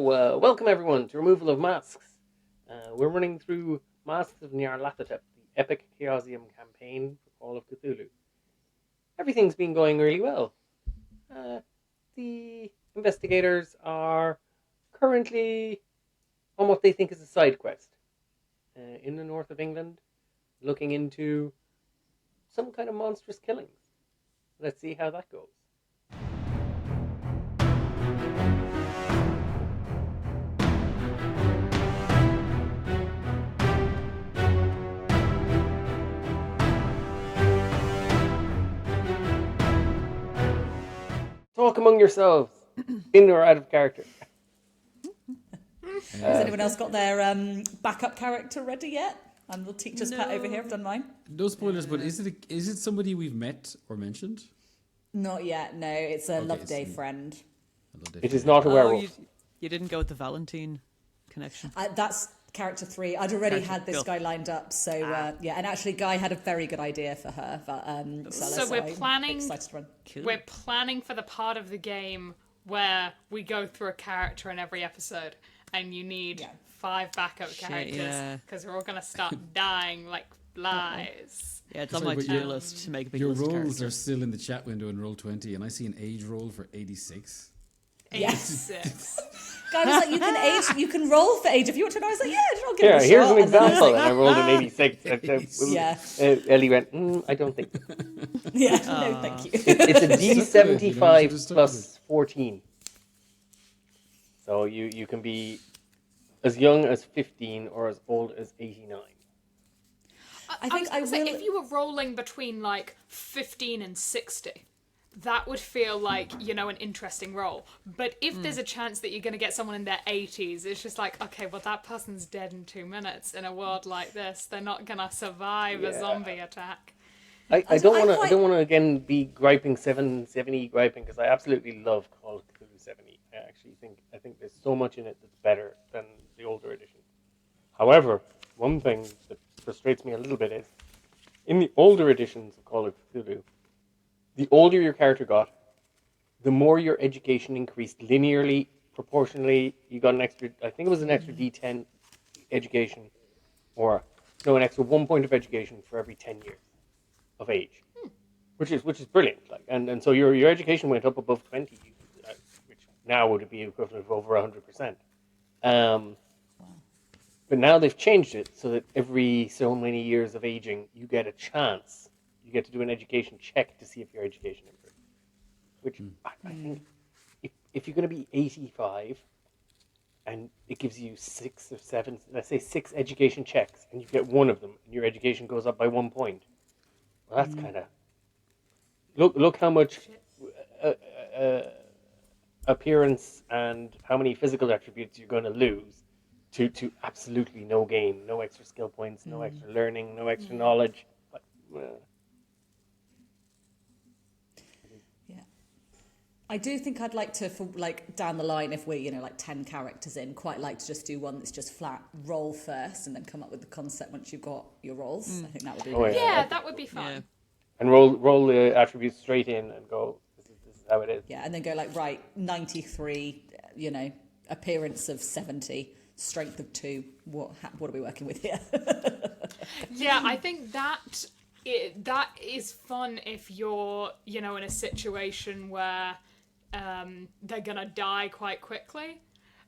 Welcome everyone to Removal of Masks. We're running through Masks of Nyarlathotep, the epic Chaosium campaign for Call of Cthulhu. Everything's been going really well. The investigators are currently on what they think is a side quest in the north of England, looking into some kind of monstrous killings. Let's see how that goes. Talk among yourselves, in or out of character. Has anyone else got their backup character ready yet? I'm the teacher's pet over here. I've done mine. No spoilers, but is it somebody we've met or mentioned? Not yet. No, it's a Loveday friend. It is not a werewolf. You didn't go with the Valentine connection. That's character 3. I'd already had this guy lined up, so yeah. And actually, Guy had a very good idea for her. But, so we're planning. Excited to run. Cool. We're planning for the part of the game where we go through a character in every episode, and you need 5 backup characters because we're all gonna start dying like flies. Yeah, it's on my to-do list to make a big Your list of rolls characters. are still in the chat window in Roll20, and I see an age roll for 86. Yes. 86. Guy was like, you can roll for age if you want to. And I was like, yeah, I'll give it a shot. Here's an And then I was example. like, And I rolled an 86. Yeah. Ellie went, I don't think so. yeah, no, thank you. It's a D75 Just plus 14. So you can be as young as 15 or as old as 89. I think I will. Say, if you were rolling between like 15 and 60, that would feel like, an interesting roll. But if there's a chance that you're going to get someone in their 80s, it's just like, okay, well, that person's dead in 2 minutes in a world like this. They're not going to survive a zombie attack. I don't want to again be griping 770 griping, because I absolutely love Call of Cthulhu 70. I think there's so much in it that's better than the older edition. However, one thing that frustrates me a little bit is in the older editions of Call of Cthulhu, the older your character got, the more your education increased linearly, proportionally. You got an extra, I think it was an extra D10 education, or no, an extra 1 point of education for every 10 years of age, which is brilliant. Like, and so your education went up above 20, which now would be equivalent of over 100%. But now they've changed it so that every so many years of aging, you get a chance. You get to do an education check to see if your education improves. Which I think, if you're going to be 85, and it gives you 6 or 7, let's say 6 education checks, and you get one of them, and your education goes up by 1 point. Well, that's kind of... Look how much appearance and how many physical attributes you're going to lose to absolutely no gain. No extra skill points, no extra learning, no extra knowledge. But, Yeah. I do think I'd like to, for like down the line, if we're, like 10 characters in, quite like to just do one that's just flat roll first and then come up with the concept once you've got your rolls. I think that would be yeah. Yeah, that would be fun. Yeah. and roll the attributes straight in and go, this is how it is. Yeah, and then go like, right, 93, appearance of 70, strength of 2. What are we working with here? Yeah, I think that is fun if you're, in a situation where they're gonna die quite quickly.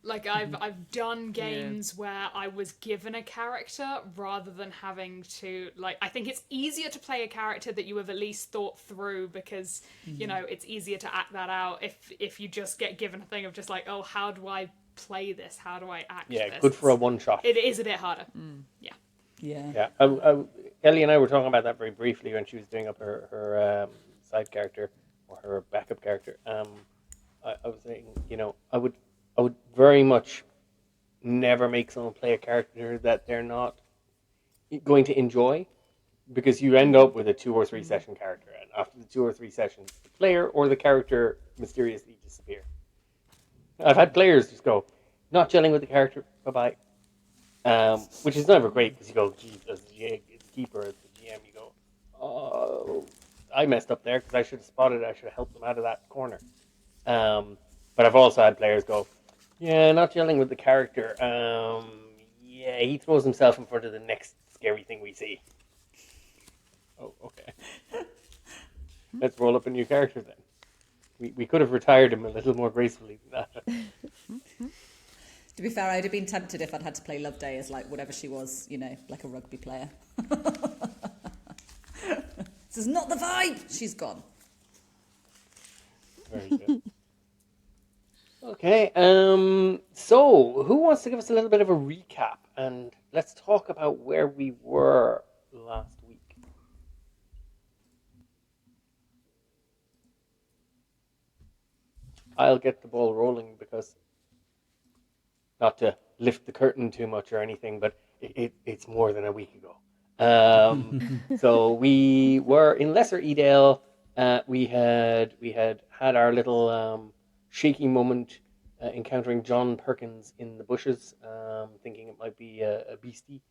Like I've done games where I was given a character rather than having to, like, I think it's easier to play a character that you have at least thought through, because it's easier to act that out if you just get given a thing of just like, oh, how do I play this? How do I act this? Yeah, good for a one shot. It is a bit harder. Yeah. Yeah. Yeah, Ellie and I were talking about that very briefly when she was doing up her side character or her backup character. I was saying, I would very much never make someone play a character that they're not going to enjoy, because you end up with a 2 or 3 session character, and after the 2 or 3 sessions, the player or the character mysteriously disappear. I've had players just go, not gelling with the character, bye-bye. Which is never great, because you go, geez, as the keeper, as the GM, you go, oh, I messed up there, because I should have spotted it, I should have helped them out of that corner. But I've also had players go, Yeah, not gelling with the character. Yeah, he throws himself in front of the next scary thing we see. Oh, okay. Let's roll up a new character then. We could have retired him a little more gracefully than that. To be fair, I'd have been tempted if I'd had to play Loveday as like whatever she was, you know, like a rugby player. This is not the vibe. She's gone. Very good. Okay, so who wants to give us a little bit of a recap, and let's talk about where we were last week. I'll get the ball rolling because, not to lift the curtain too much or anything, but it's more than a week ago. So we were in Lesser Edale. We had our little shaky moment encountering John Perkins in the bushes, thinking it might be a beastie.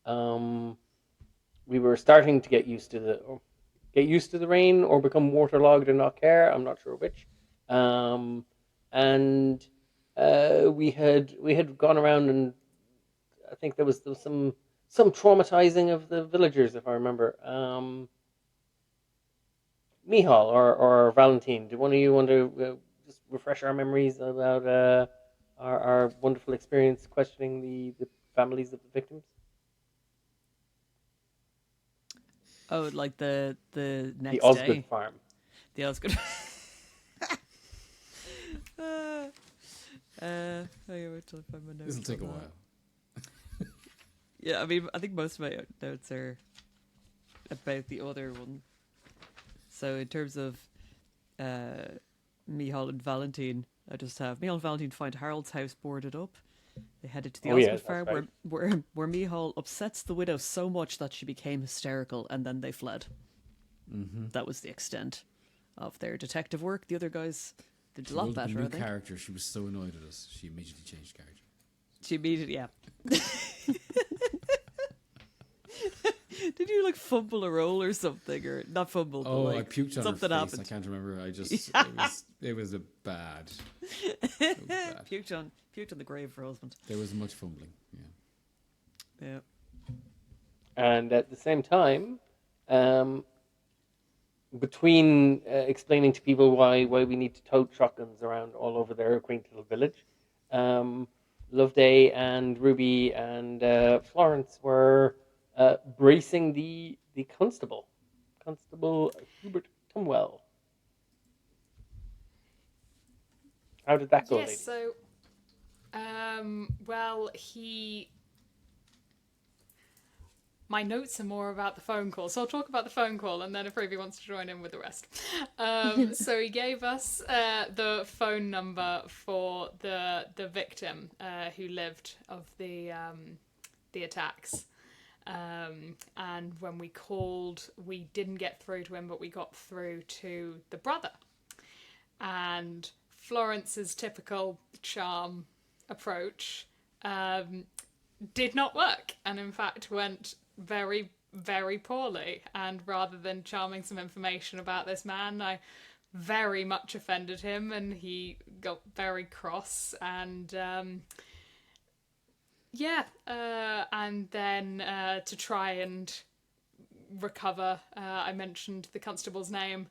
We were starting to get used to the rain or become waterlogged and not care. I'm not sure which. And we had gone around, and I think there was some traumatizing of the villagers, if I remember. Mihal or Valentine, do one of you want to just refresh our memories about our wonderful experience questioning the families of the victims? Oh, like the next The Osgood day. farm. The Osgood. Oh yeah, wait till I find my notes. This'll take a on while. that. Yeah, I mean, I think most of my notes are about the other one. So in terms of Mihal and Valentine, I just have Mihal and Valentine find Harold's house boarded up. They headed to the Osgood farm, right. where Mihal upsets the widow so much that she became hysterical, and then they fled. Mm-hmm. That was the extent of their detective work. The other guys did a lot better, New I think. character. She was so annoyed at us. She immediately changed character. She immediately, yeah. Did you like fumble a roll or something, or not fumble? Oh, but, like, I puked on something her face. happened. I can't remember. I just it was a bad. It was bad. Puked on the grave for her husband. There was much fumbling. Yeah. Yeah. And at the same time, between explaining to people why we need to tote shotguns around all over their quaint little village, Loveday and Ruby and Florence were bracing the Constable Hubert Tumwell. How did that go, lady? Yes, so, well, my notes are more about the phone call, so I'll talk about the phone call, and then if Ruby wants to join in with the rest. So he gave us the phone number for the victim who lived of the attacks. And when we called, we didn't get through to him, but we got through to the brother. And Florence's typical charm approach did not work, and in fact went very, very poorly. And rather than charming some information about this man, I very much offended him, and he got very cross. And and then to try and recover, I mentioned the constable's name.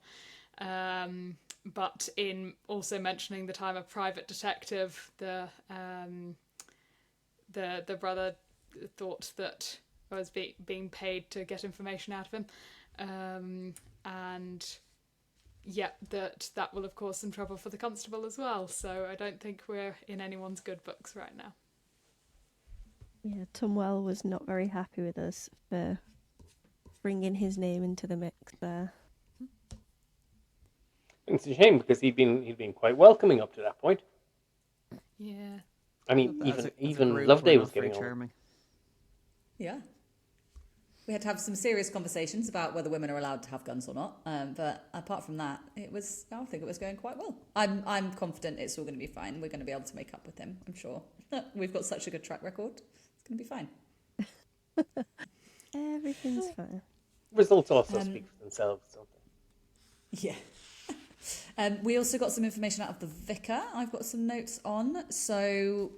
But in also mentioning that I'm a private detective, the brother thought that I was being paid to get information out of him, and yeah, that will have caused some trouble for the constable as well. So I don't think we're in anyone's good books right now. Yeah, Tumwell was not very happy with us for bringing his name into the mix there. It's a shame because he'd been quite welcoming up to that point. Yeah. I mean, As a even group, Loveday we're was not very getting on. charming. Yeah. We had to have some serious conversations about whether women are allowed to have guns or not. But apart from that, I think it was going quite well. I'm confident it's all going to be fine. We're going to be able to make up with him, I'm sure. We've got such a good track record. It's going to be fine. Everything's fine. Results also speak for themselves, don't they? Yeah. We also got some information out of the vicar. I've got some notes on. So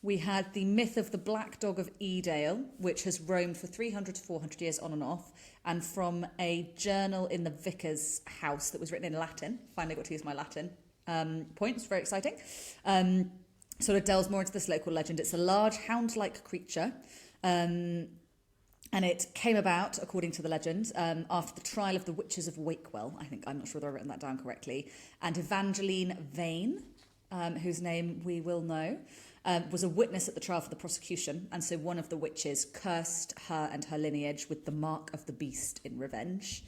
we had the myth of the black dog of Edale, which has roamed for 300 to 400 years on and off, and from a journal in the vicar's house that was written in Latin. Finally got to use my Latin points. Very exciting. Sort of delves more into this local legend. It's a large hound-like creature. And it came about, according to the legend, after the trial of the witches of Wakewell. I'm not sure whether I've written that down correctly. And Evangeline Vane, whose name we will know, was a witness at the trial for the prosecution. And so one of the witches cursed her and her lineage with the mark of the beast in revenge.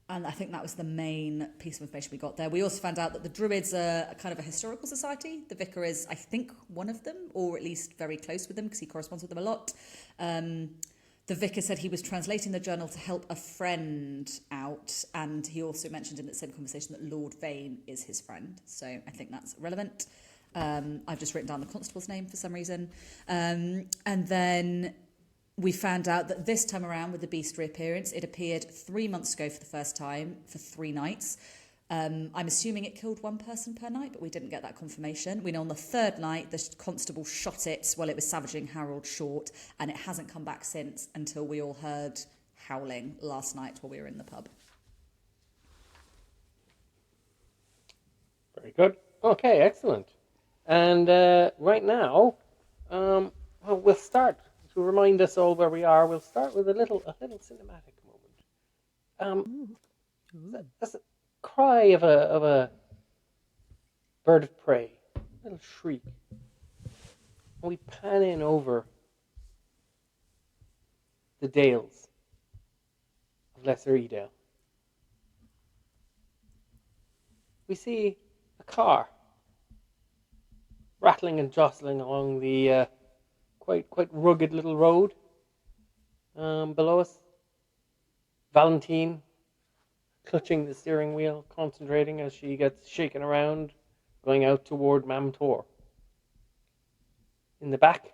And I think that was the main piece of information we got there. We also found out that the Druids are a kind of a historical society. The vicar is, I think, one of them, or at least very close with them because he corresponds with them a lot. The vicar said he was translating the journal to help a friend out, and he also mentioned in that same conversation that Lord Vane is his friend. So I think that's relevant. I've just written down the constable's name for some reason. And then we found out that this time around with the beast reappearance, it appeared 3 months ago for the first time for 3 nights. I'm assuming it killed one person per night, but we didn't get that confirmation. We know on the third night, the constable shot it while it was savaging Harold Short, and it hasn't come back since until we all heard howling last night while we were in the pub. Very good. Okay, excellent. And right now, well, we'll start. To remind us all where we are, we'll start with a little cinematic moment. That's a cry of a bird of prey, a little shriek. And we pan in over the dales of Lesser Edale. We see a car rattling and jostling along the quite rugged little road below us. Valentine clutching the steering wheel, concentrating as she gets shaken around, going out toward Mamtor. In the back,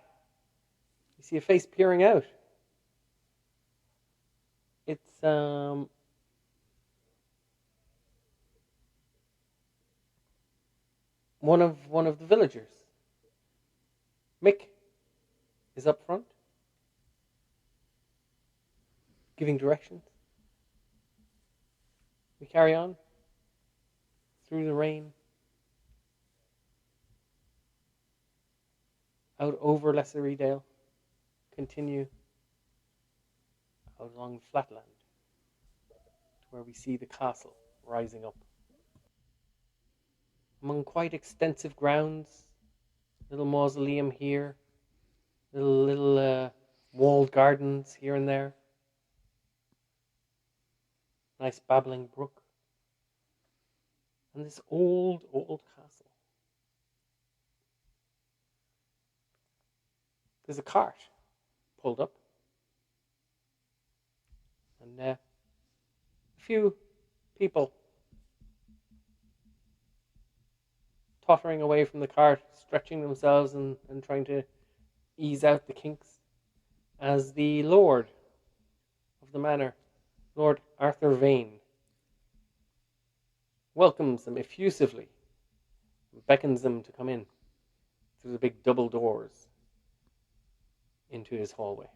you see a face peering out. It's one of the villagers. Mick is up front, giving directions. We carry on through the rain, out over Lesser Edale, continue out along the flatland to where we see the castle rising up. Among quite extensive grounds, little mausoleum here, little walled gardens here and there. Nice babbling brook. And this old castle. There's a cart pulled up. And a few people tottering away from the cart, stretching themselves and trying to ease out the kinks, as the lord of the manor, Lord Arthur Vane, welcomes them effusively and beckons them to come in through the big double doors into his hallway.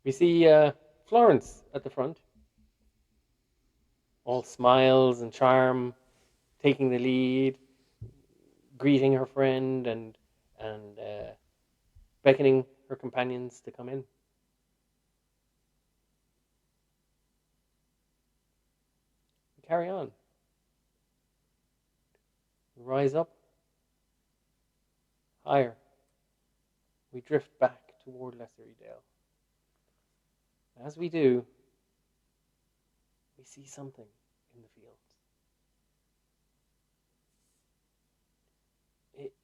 We see Florence at the front, all smiles and charm, taking the lead, greeting her friend and beckoning her companions to come in. We carry on. We rise up higher. We drift back toward Lesser Edale. As we do, we see something in the fields.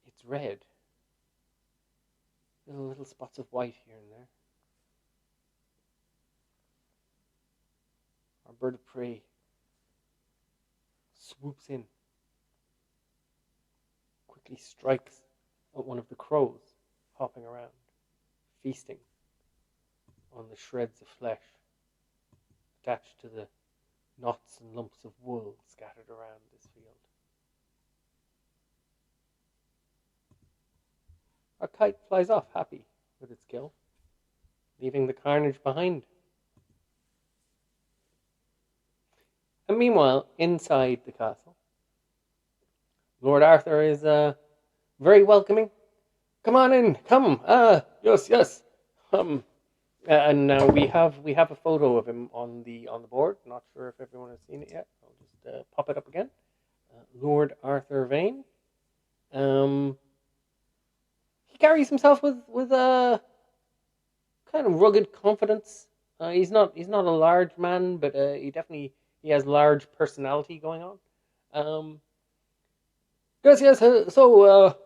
It's red. Little spots of white here and there. Our bird of prey swoops in, quickly strikes at one of the crows hopping around, feasting on the shreds of flesh attached to the knots and lumps of wool scattered around this field. Our kite flies off happy with its kill, leaving the carnage behind. And meanwhile, inside the castle, Lord Arthur is very welcoming. Come on in, come. Yes. And now we have a photo of him on the board. Not sure if everyone has seen it yet. I'll just pop it up again. Lord Arthur Vane. He carries himself with a kind of rugged confidence. He's not a large man, but he has large personality going on. Yes. So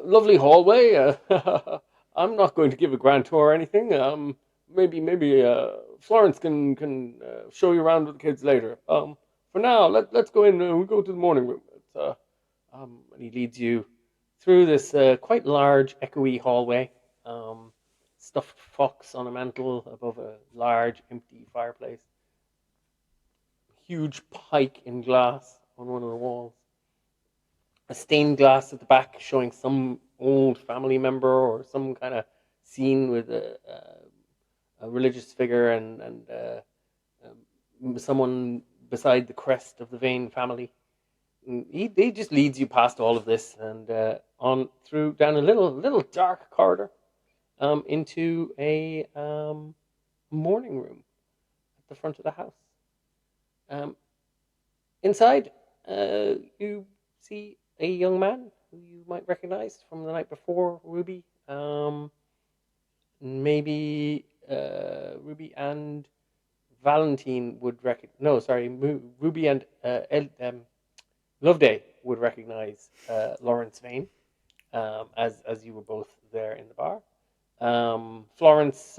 lovely hallway. I'm not going to give a grand tour or anything. Maybe Florence can show you around with the kids later. For now, let's go in. We go to the morning room. And he leads you through this quite large, echoey hallway. Stuffed fox on a mantle above a large, empty fireplace. Huge pike in glass on one of the walls. A stained glass at the back showing some old family member or some kind of scene with a religious figure and someone beside the crest of the Vane family. He just leads you past all of this and on through down a little dark corridor into a morning room at the front of the house. Inside, you see a young man who you might recognize from the night before, Ruby. Maybe Ruby and Valentine would recognize. No, sorry, Ruby and Loveday would recognize Lawrence Vane, as you were both there in the bar. Florence,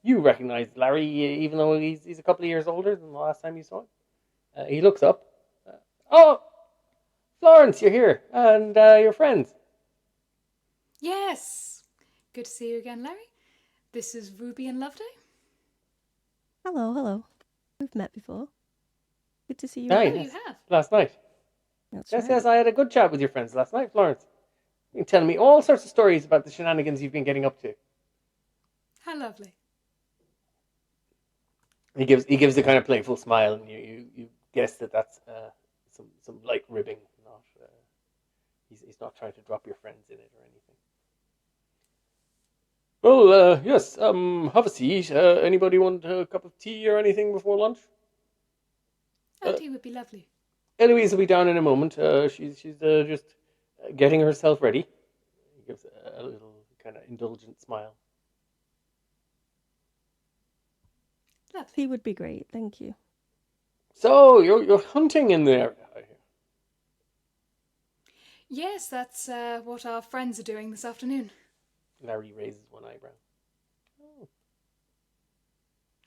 you recognize Larry, even though he's a couple of years older than the last time you saw him. He looks up. Oh, Florence, you're here, and your friends. Yes. Good to see you again, Larry. This is Ruby and Loveday. Hello. We've met before. Good to see you. Hi. again. You have. Last night. That's Yes, right. yes, I had a good chat with your friends last night, Florence. You've been telling me all sorts of stories about the shenanigans you've been getting up to. How lovely. He gives a kind of playful smile, and you guess that's some light ribbing. Not he's not trying to drop your friends in it or anything. Well, yes. Have a seat. Anybody want a cup of tea or anything before lunch? Tea would be lovely. Eloise will be down in a moment. She's just getting herself ready. He gives a little kind of indulgent smile. Lovely. He would be great. Thank you. So you're hunting in there, I hear. Yes, that's what our friends are doing this afternoon. Larry raises one eyebrow. Oh.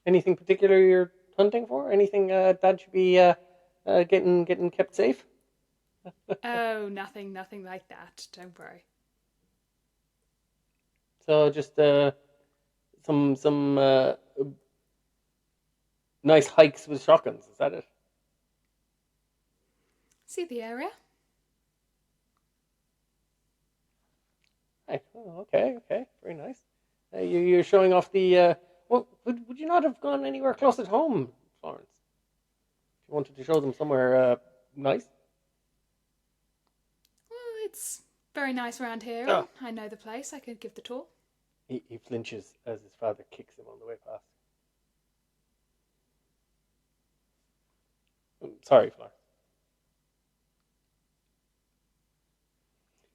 Anything particular you're hunting for? Anything that should be getting kept safe? Oh, nothing like that. Don't worry. So just some nice hikes with shotguns. Is that it? See the area? Right. Oh, okay, very nice. You're showing off the. Well, would you not have gone anywhere close at home, Florence? If you wanted to show them somewhere nice. Well, it's very nice around here. Oh. I know the place. I could give the tour. He flinches as his father kicks him on the way past. Sorry, Florence.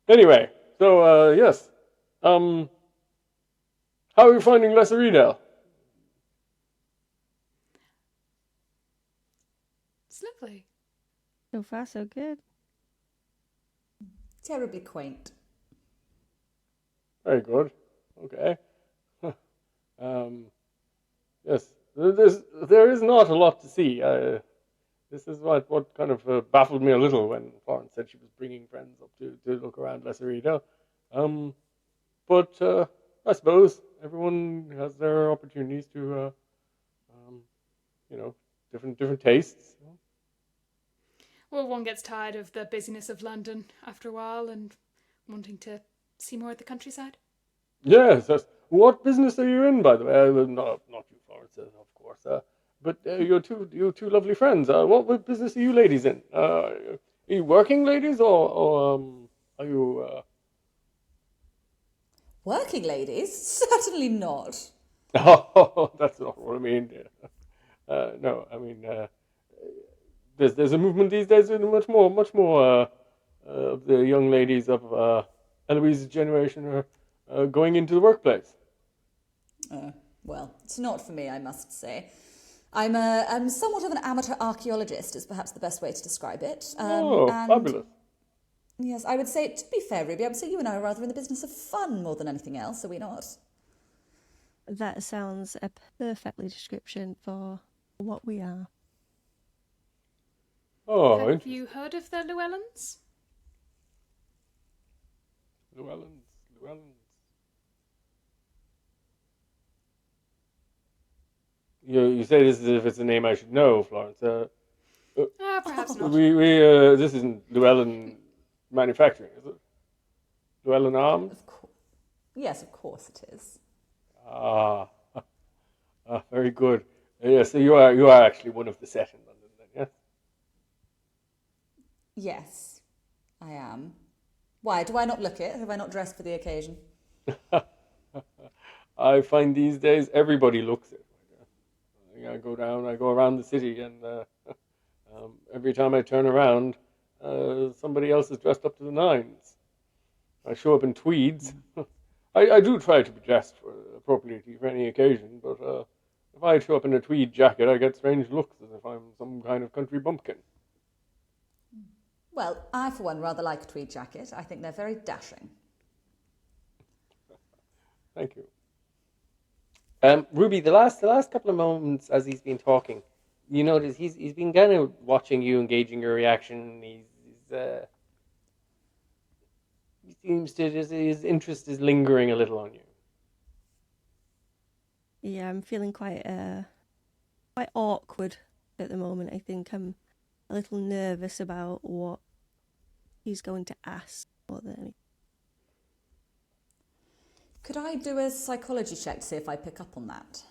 Anyway, so yes. How are you finding Lesser Edale? It's lovely. So far, so good. Terribly quaint. Very good. Okay. Yes, there is not a lot to see. This is what kind of baffled me a little when Florence said she was bringing friends up to look around Lesser Edale. But I suppose everyone has their opportunities to different tastes. Well, one gets tired of the busyness of London after a while and wanting to see more of the countryside. Yes. What business are you in, by the way? Not you, Florence, of course. But your two lovely friends. What business are you ladies in? Are you working ladies, or are you? Working ladies? Certainly not. Oh, that's not what I mean. No, I mean there's a movement these days in much more of the young ladies of Eloise's generation are going into the workplace. Well, it's not for me, I must say. I'm somewhat of an amateur archaeologist, is perhaps the best way to describe it. Fabulous. Yes, I would say, to be fair, Ruby, I would say you and I are rather in the business of fun more than anything else, are we not? That sounds a perfectly description for what we are. Oh, Have you heard of the Llewellyns? Llewellyns. You say this as if it's a name I should know, Florence. Perhaps not. We this isn't Llewellyn Manufacturing, is it? Llewellyn Arms? Of course. Yes, of course it is. Very good. So you are actually one of the set in London, then, yes? Yes, I am. Why, do I not look it? Have I not dressed for the occasion? I find these days everybody looks it. I go around the city, and every time I turn around, somebody else is dressed up to the nines. I show up in tweeds. I do try to be dressed appropriately for any occasion, but if I show up in a tweed jacket, I get strange looks as if I'm some kind of country bumpkin. Well, I, for one, rather like a tweed jacket. I think they're very dashing. Thank you. Ruby, the last couple of moments as he's been talking, you notice he's been kind of watching you, engaging your reaction. He seems to his interest is lingering a little on you. Yeah, I'm feeling quite awkward at the moment. I think I'm a little nervous about what he's going to ask more than anything. Could I do a psychology check to see if I pick up on that?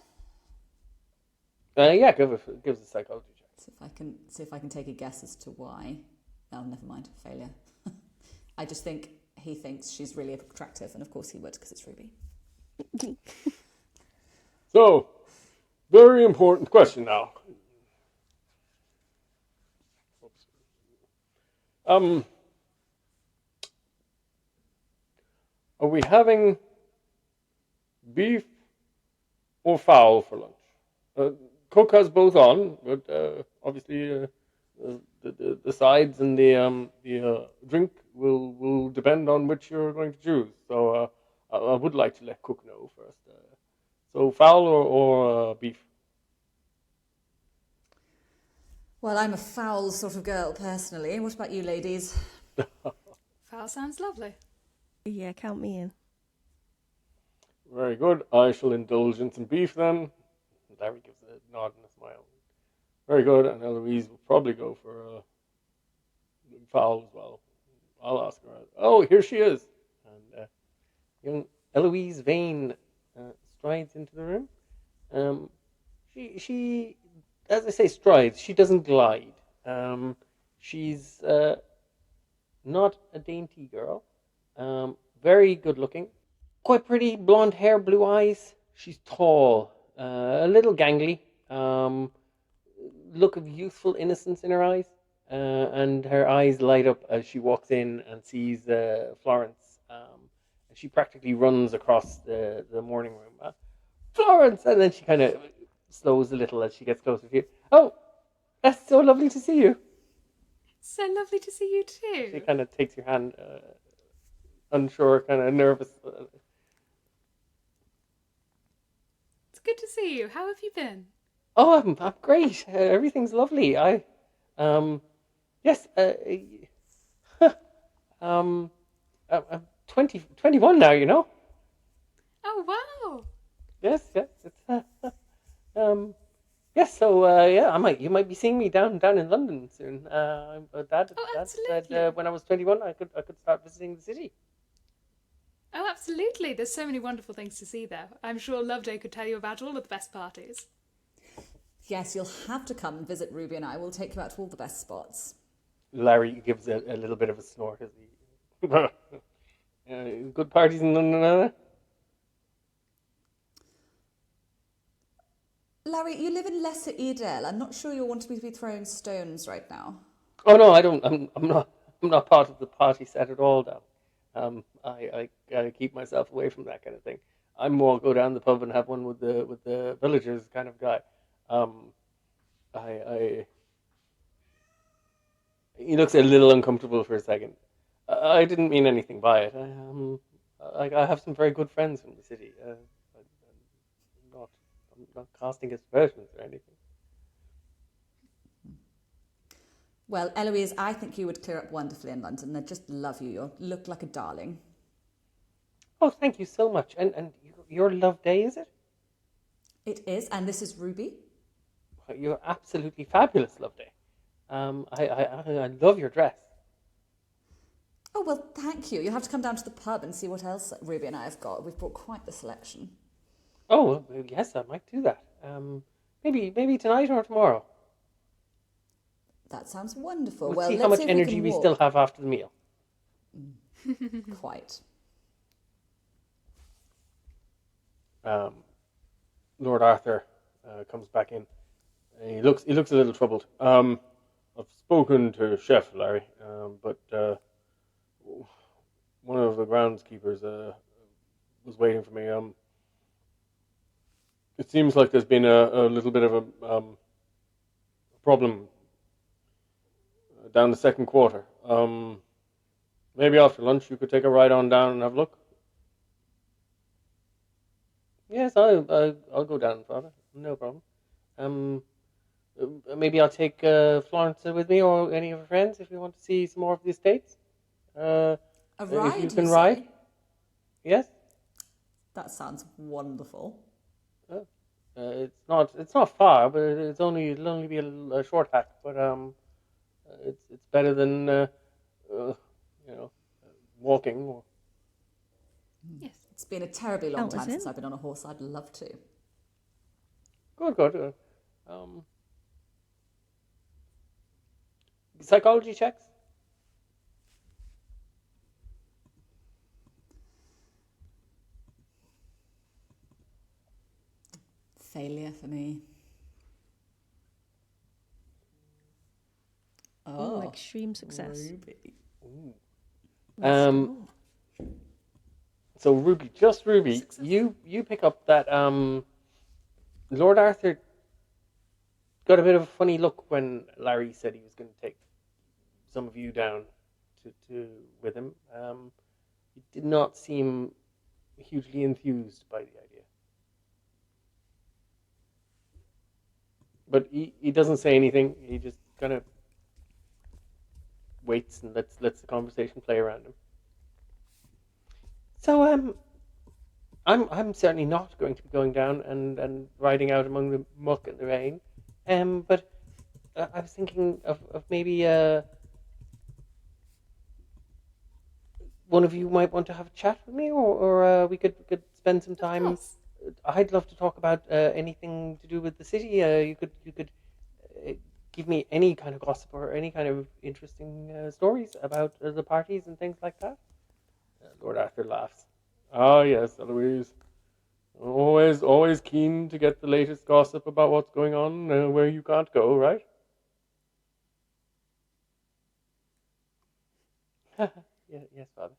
Yeah, give us a psychology check. See if I can take a guess as to why. Oh, never mind, failure. I just think he thinks she's really attractive, and of course he would because it's Ruby. So, very important question now. Are we having beef or fowl for lunch? Cook has both on, but obviously the sides and the drink will depend on which you're going to choose. So I would like to let Cook know first. So fowl or beef? Well, I'm a fowl sort of girl, personally. What about you, ladies? Fowl sounds lovely. Yeah, count me in. Very good. I shall indulge in some beef then. Larry gives a nod and a smile. Very good. And Eloise will probably go for fowl as well. I'll ask her. Oh, here she is. And young Eloise Vane strides into the room. She, as I say, strides. She doesn't glide. She's not a dainty girl. Very good looking. Quite pretty. Blonde hair, blue eyes. She's tall. A little gangly. Look of youthful innocence in her eyes. And her eyes light up as she walks in and sees Florence. And she practically runs across the morning room. Florence! And then she kind of slows a little as she gets closer to you. Oh, that's so lovely to see you. So lovely to see you too. She kind of takes your hand, unsure, kind of nervous. It's good to see you. How have you been? Oh, I'm great. Everything's lovely. Yes. I'm 21 now. You know. Oh wow. Yes. It's Yes, so yeah, you might be seeing me down in London soon. Dad said absolutely. when I was 21, I could start visiting the city. Oh, absolutely. There's so many wonderful things to see there. I'm sure Loveday could tell you about all of the best parties. Yes, you'll have to come and visit Ruby and I. We'll take you out to all the best spots. Larry gives a little bit of a snort as he. Good parties in London. Larry, you live in Lesser Edale. I'm not sure you'll want to be throwing stones right now. Oh no, I don't. I'm not part of the party set at all. Now, I gotta keep myself away from that kind of thing. I'm more go down the pub and have one with the villagers kind of guy. I He looks a little uncomfortable for a second. I didn't mean anything by it. I have some very good friends from the city. I'm not casting aspersions or anything. Well, Eloise, I think you would clear up wonderfully in London. They'd just love you. You look like a darling. Oh, thank you so much. And your Loveday, is it? It is, and this is Ruby. You're absolutely fabulous, Loveday. I love your dress. Oh, well, thank you. You'll have to come down to the pub and see what else Ruby and I have got. We've brought quite the selection. Oh, well, yes, I might do that. Maybe tonight or tomorrow. That sounds wonderful. We'll Well, see let's how much see if energy we still have after the meal. Quite. Lord Arthur comes back in. He looks a little troubled. I've spoken to Chef Larry, but one of the groundskeepers was waiting for me. It seems like there's been a little bit of a problem down the second quarter. Maybe after lunch you could take a ride on down and have a look. Yes, I'll go down, Father. No problem. Maybe I'll take Florence with me or any of her friends if you want to see some more of the estates. A ride, if you can say? ride. Yes. That sounds wonderful. It's not far, but it'll only be a short hack. But it's better than walking. Yes. It's been a terribly long Oh, time is since it? I've been on a horse. I'd love to. Good. Psychology checks. Failure for me. Oh, Oh, extreme success. Ruby. Let's Um, go. So Ruby, just Ruby, Success. you pick up that Lord Arthur got a bit of a funny look when Larry said he was going to take some of you down to with him. He did not seem hugely enthused by the idea, but he doesn't say anything. He just kind of waits and lets the conversation play around him. So I'm certainly not going to be going down and riding out among the muck and the rain. But I was thinking of maybe one of you might want to have a chat with me, or we could spend some time. Of course. I'd love to talk about anything to do with the city. You could give me any kind of gossip or any kind of interesting stories about the parties and things like that. Lord Arthur laughs. Ah, yes, Eloise. Always keen to get the latest gossip about what's going on where you can't go, right? Yes, Father.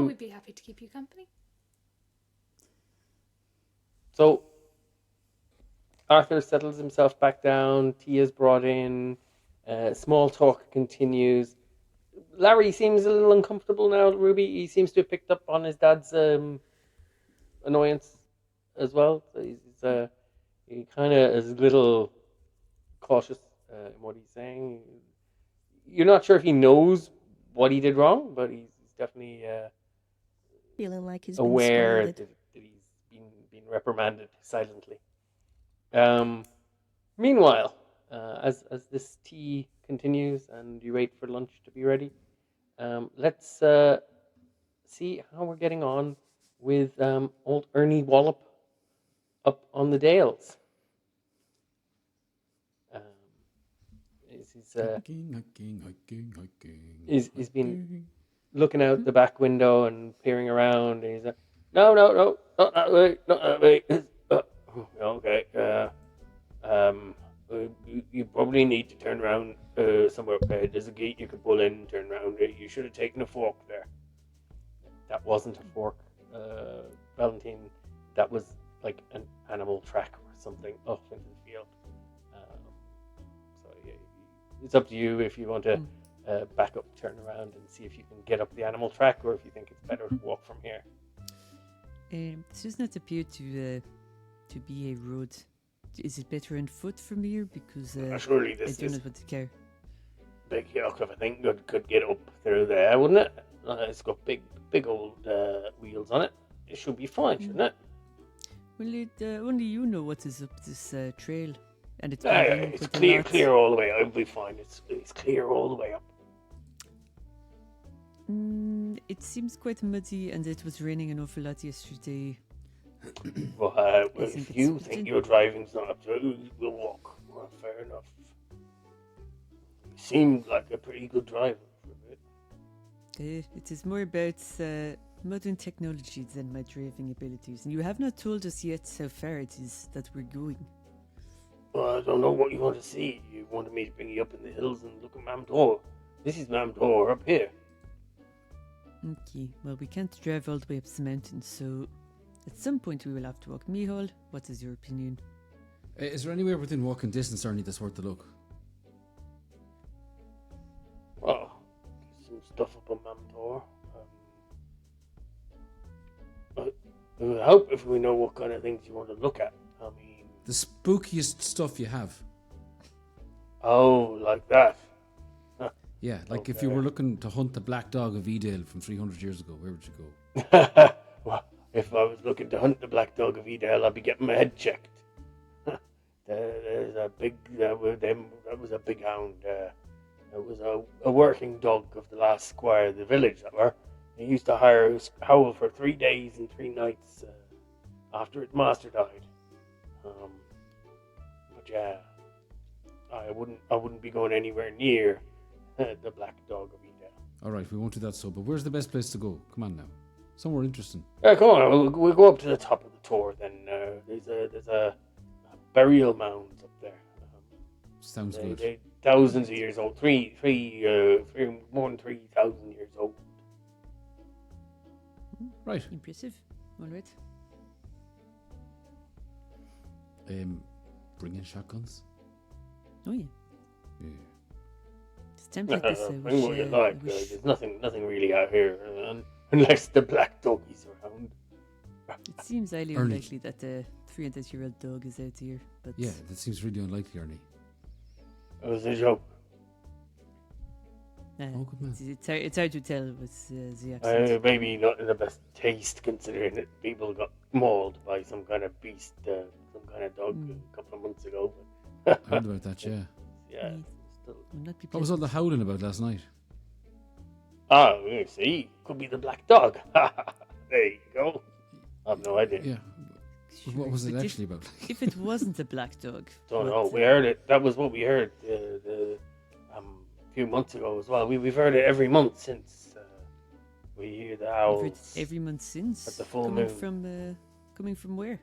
We'd be happy to keep you company. So Arthur settles himself back down. Tea is brought in. Small talk continues. Larry seems a little uncomfortable now, Ruby. He seems to have picked up on his dad's annoyance as well. So he kind of is a little cautious in what he's saying. You're not sure if he knows what he did wrong, but he's definitely Feeling like he's been aware scolded. that he's been reprimanded silently. Meanwhile, as this tea continues and you wait for lunch to be ready, let's see how we're getting on with old Ernie Wallop up on the Dales. He's been looking out the back window and peering around, and he's like, no, not that way, not that way. Okay, you probably need to turn around somewhere. There's a gate you can pull in, turn around. You should have taken a fork there. That wasn't a fork, Valentine. That was like an animal track or something off into the field. So yeah, it's up to you if you want to back up, turn around, and see if you can get up the animal track, or if you think it's better to walk from here. This does not appear to be a road. Is it better on foot from here? Because surely I this do is not want to care. big yuck of a thing could get up through there, wouldn't it? It's got big old wheels on it. It should be fine, shouldn't it? Well, only you know what is up this trail, and it's It's clear all the way. I'll be fine. It's clear all the way up. It seems quite muddy, and it was raining an awful lot yesterday. Well, if you think your driving's not up to it, we'll walk. Well, fair enough. You seemed like a pretty good driver for a bit. It is more about modern technology than my driving abilities, and you have not told us yet how far it is that we're going. Well, I don't know what you want to see. You wanted me to bring you up in the hills and look at Mamtor. This is Mamtor up here. Okay, well, we can't drive all the way up the mountain, so at some point we will have to walk. Mihal, what is your opinion? Is there anywhere within walking distance, Ernie, that's worth a look? Well, some stuff up on Mamtor. I hope if we know what kind of things you want to look at. I mean, The spookiest stuff you have. oh, like that. Yeah, like if you were looking to hunt the black dog of Edale from 300 years ago, where would you go? Well, if I was looking to hunt the black dog of Edale, I'd be getting my head checked. There's a big, that was a big hound. It was a working dog of the last squire of the village that were. He used to howl for 3 days and 3 nights after its master died. But yeah, I wouldn't be going anywhere near the black dog of Edale. All right, we won't do that, but where's the best place to go? Come on now. Somewhere interesting. Yeah, come on, we'll go up to the top of the tor then. There's a burial mound up there. Sounds good. They're thousands of years old. More than 3,000 years old. Right. Impressive. All right. Bring in shotguns. Oh yeah. Yeah. It's times like this. Bring what you like. There's nothing really out here unless the black doggy's around. It seems highly Ernie. unlikely that the 300-year-old dog is out here. But Yeah, that seems really unlikely, Ernie. It was a joke. Oh, good man. It's hard to tell with the accent. Maybe not in the best taste, considering that people got mauled by some kind of beast, some kind of dog a couple of months ago. I heard about that, yeah. Yeah. Yes. Still. Will not be What was all pleasant. the howling about last night? Ah, you see, could be the black dog. There you go. I have no idea. Yeah. What was it But actually about? If it wasn't a black dog, Don't what, know. We heard it. That was what we heard a few months ago as well. We've heard it every month since we hear the you've owls. heard every month since. At the full coming moon. Coming from where?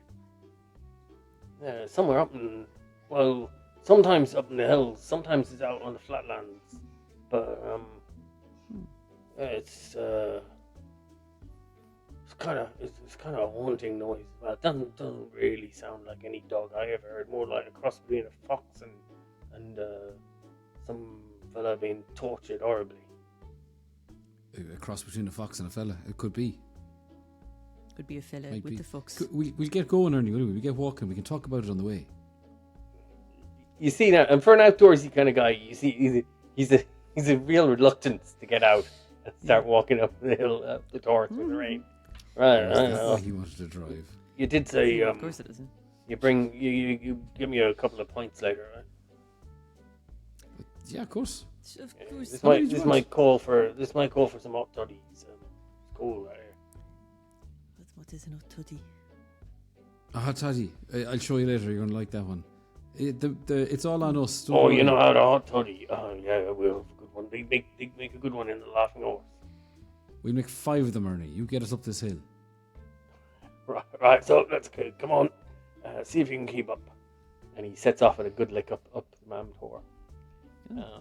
Somewhere up in, well, sometimes up in the hills, sometimes it's out on the flatlands. But it's kind of a haunting noise. Well, it doesn't really sound like any dog I ever heard. More like a cross between a fox and some fella being tortured horribly. A cross between a fox and a fella. It could be. Could be a fella Might with be. the fox. We'll get going, Ernie, will we? We get walking. We can talk about it on the way. You see now, and for an outdoorsy kind of guy, you see he's a real reluctance to get out and start walking up the hill, up the tor through the rain. Right, I That's know. why he wanted to drive. You did say of course it doesn't. you give me a couple of points later, right? Yeah, of course. Of course. This might call for some hot toddies. It's cool right here. What is an ottuddy? A hot toddy. I'll show you later. You're going to like that one. It's all on us. Don't Oh, worry. you know how to hot toddy? Oh, yeah, we'll have a good one. They make a good one in the Laughing Horse. We'll make 5 of them, Ernie. You get us up this hill. Right, so let's go. Come on. See if you can keep up. And he sets off at a good lick up the Mamtor.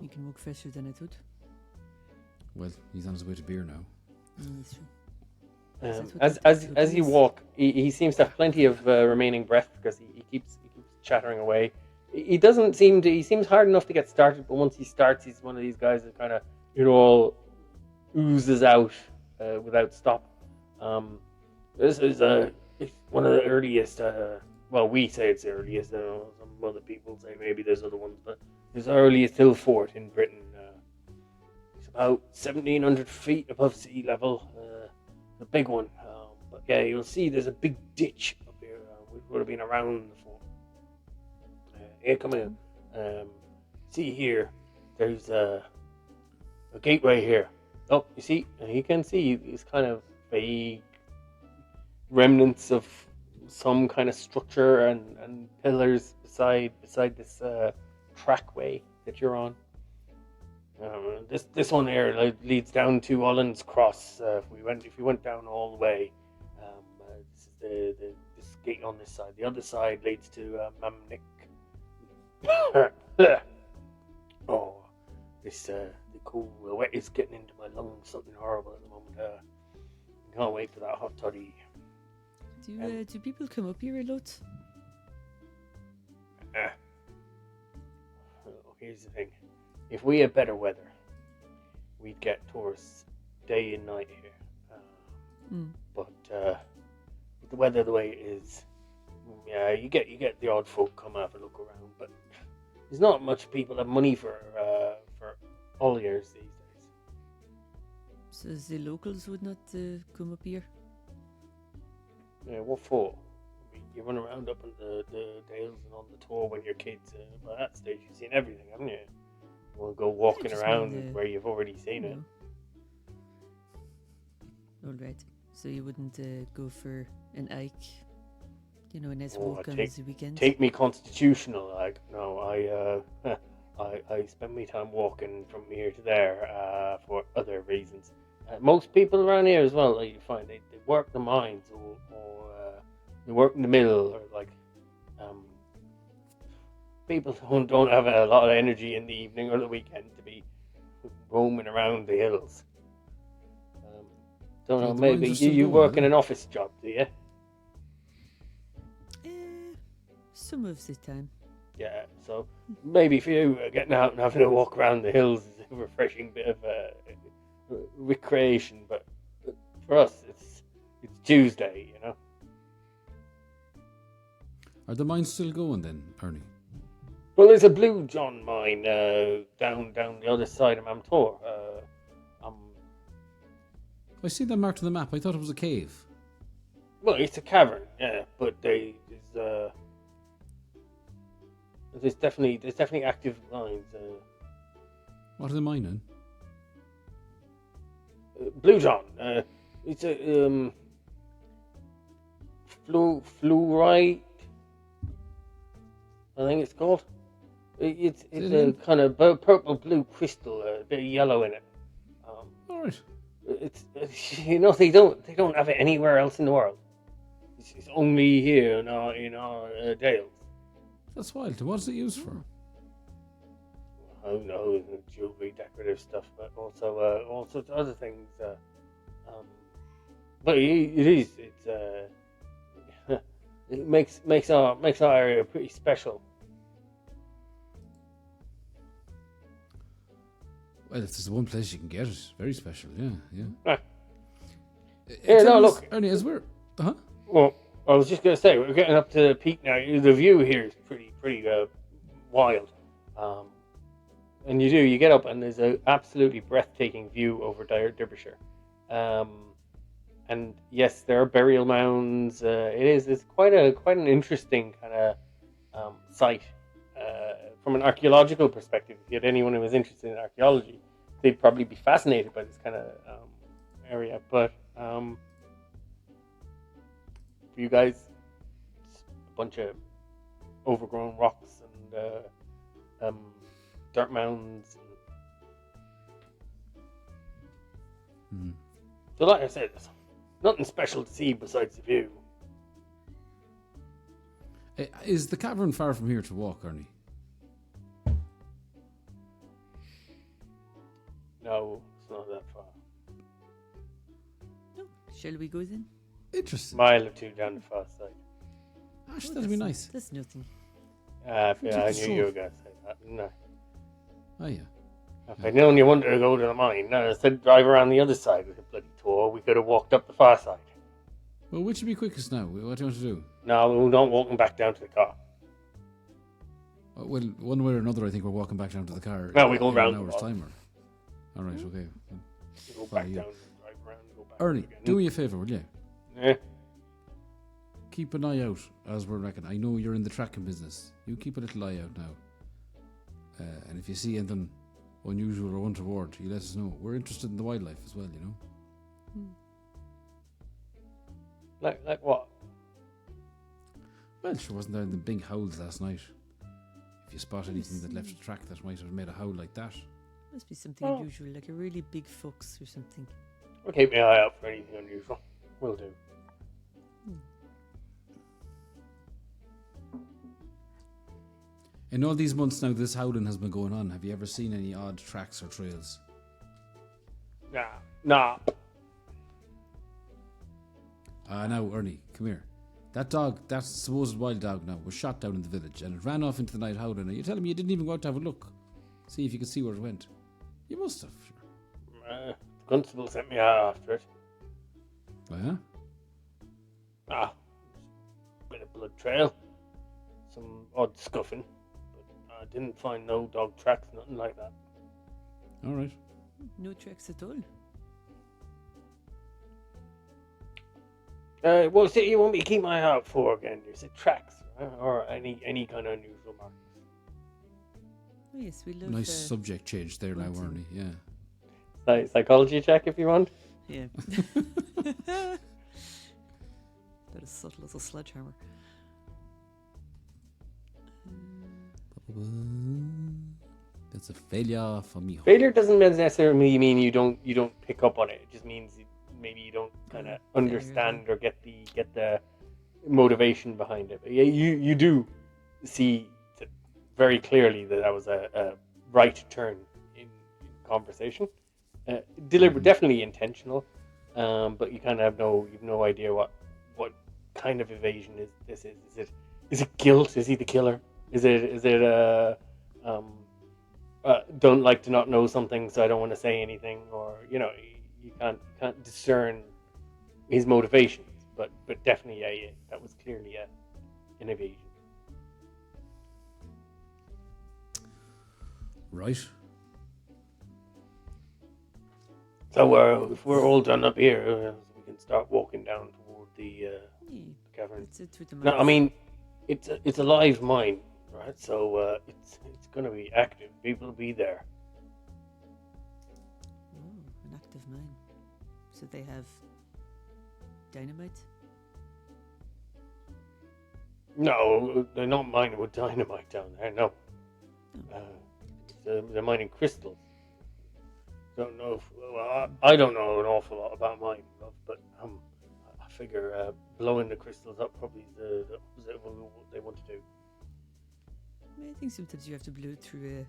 You can walk faster than I thought. Well, he's on his way to beer now. That's true. As you walk, he seems to have plenty of remaining breath because he keeps chattering away. He seems hard enough to get started, but once he starts, he's one of these guys that kind of all oozes out without stop. This is one of the earliest. Well, we say it's the earliest. Some other people say maybe there's other ones, but it's the earliest hill fort in Britain. It's about 1,700 feet above sea level. The big one. But yeah, you'll see there's a big ditch up here, which would have been around the fort. Here, come in. See here, there's a gateway here. Oh, you see, you can see these kind of vague remnants of some kind of structure and pillars beside this trackway that you're on. This one here leads down to Ullin's Cross. If you went down all the way, this is this gate on this side. The other side leads to Mamnick. Oh, the cool wet is getting into my lungs. Something horrible at the moment. Can't wait for that hot toddy. Do people come up here a lot? Here's the thing. If we had better weather, we'd get tourists day and night here. But with the weather the way it is, yeah, you get the odd folk come have a look around, but there's not much people have money for holidays these days. So the locals would not come up here? Yeah, what for? I mean, you run around up in the dales and on the tour when you're kids. By that stage, you've seen everything, haven't you? We'll go walking around where you've already seen it. All right. So you wouldn't go for an hike, a nice walk on the weekend? Take me constitutional, no, I spend my time walking from here to there for other reasons. Most people around here as well, you find they work the mines or they work in the mill, or people don't have a lot of energy in the evening or the weekend to be roaming around the hills. Don't know, maybe you work in an office job, do you? Some of the time. Yeah, so maybe for you, getting out and having a walk around the hills is a refreshing bit of recreation, but for us, it's Tuesday, Are the mines still going then, Ernie? Well, there's a Blue John mine down the other side of Mamtor. I see that marked on the map. I thought it was a cave. Well, it's a cavern, yeah, but there's definitely active mines. What are they mining? Blue John. It's a fluorite. I think it's called. It's a kind of purple blue crystal, a bit of yellow in it. All right. It's they don't have it anywhere else in the world. It's only here in our dales. That's wild. What's it used for? Who knows? Jewelry, decorative stuff, but also all sorts of other things. But it is. It makes our area pretty special. Well, if there's one place you can get it, very special. Yeah. Look, Ernie, as we're Well, I was just going to say we're getting up to the peak now. The view here is pretty wild, and you get up and there's an absolutely breathtaking view over Derbyshire, And yes, there are burial mounds. It's quite an interesting kind of site from an archaeological perspective. If you had anyone who was interested in archaeology, they'd probably be fascinated by this kind of area. But for you guys, it's a bunch of overgrown rocks and dirt mounds. So like I said, there's nothing special to see besides the view. Is the cavern far from here to walk, Ernie? No, it's not that far. No. Shall we go then? Interesting. Mile or two down the far side. Actually, that'd be nice. That's nothing. Yeah, take I a knew stroll. you were going to say that. No. Oh, yeah. If I'd known you wanted to go to the mine, instead of drive around the other side with the bloody tour, we could have walked up the far side. Well, which would be quickest now? What do you want to do? No, we're not walking back down to the car. Well, one way or another, I think we're walking back down to the car. No, we go in round an the hour's wall. time. All right, okay. We go Well, back you- down, drive around, go back Ernie, again. do me a favour, will you? Yeah. Keep an eye out as we're reckoning. I know you're in the tracking business. You keep a little eye out now. And if you see anything unusual or untoward, you let us know. We're interested in the wildlife as well, you know. Like what? Well, sure, wasn't there the big howls last night? If you spot anything that left a track that might have made a howl like that. Must be something unusual, like a really big fox or something. We'll keep my eye out for anything unusual. Will do. In all these months now this howling has been going on, have you ever seen any odd tracks or trails? Nah. Now, Ernie, come here. That dog, that supposed wild dog now, was shot down in the village and it ran off into the night howling. Are you telling me you didn't even go out to have a look? See if you could see where it went? You must have, sure. The constable sent me out after it. Oh, yeah? Bit of blood trail. Some odd scuffing. But I didn't find no dog tracks, nothing like that. All right. No tracks at all. What's it you want me to keep my eye out for again? You said tracks, right? Or any kind of unusual marks. Oh, yes, we love. Nice subject change there now, hunting. Ernie. Yeah. Psychology check if you want. Yeah. That is subtle as a sledgehammer. That's a failure for me. Failure doesn't necessarily mean you don't pick up on it. It just means maybe you don't kind of understand or get the motivation behind it. But yeah, you do see very clearly that was a right turn in conversation. Deliberate, definitely intentional, but you kind of have no idea what kind of evasion this is. Is it guilt? Is he the killer? Is it don't like to not know something, so I don't want to say anything, or you can't discern his motivations. But definitely, yeah, that was clearly an evasion. Right. So if we're all done up here, we can start walking down toward the cavern. That's it with the No, I mean it's a live mine, right? So it's going to be active. People will be there. Oh, an active mine. So they have dynamite? No, they're not mining with dynamite down there. No, they're mining crystals. Don't know. I don't know an awful lot about mining, but I figure blowing the crystals up probably is the opposite of what they want to do. I think sometimes you have to blow through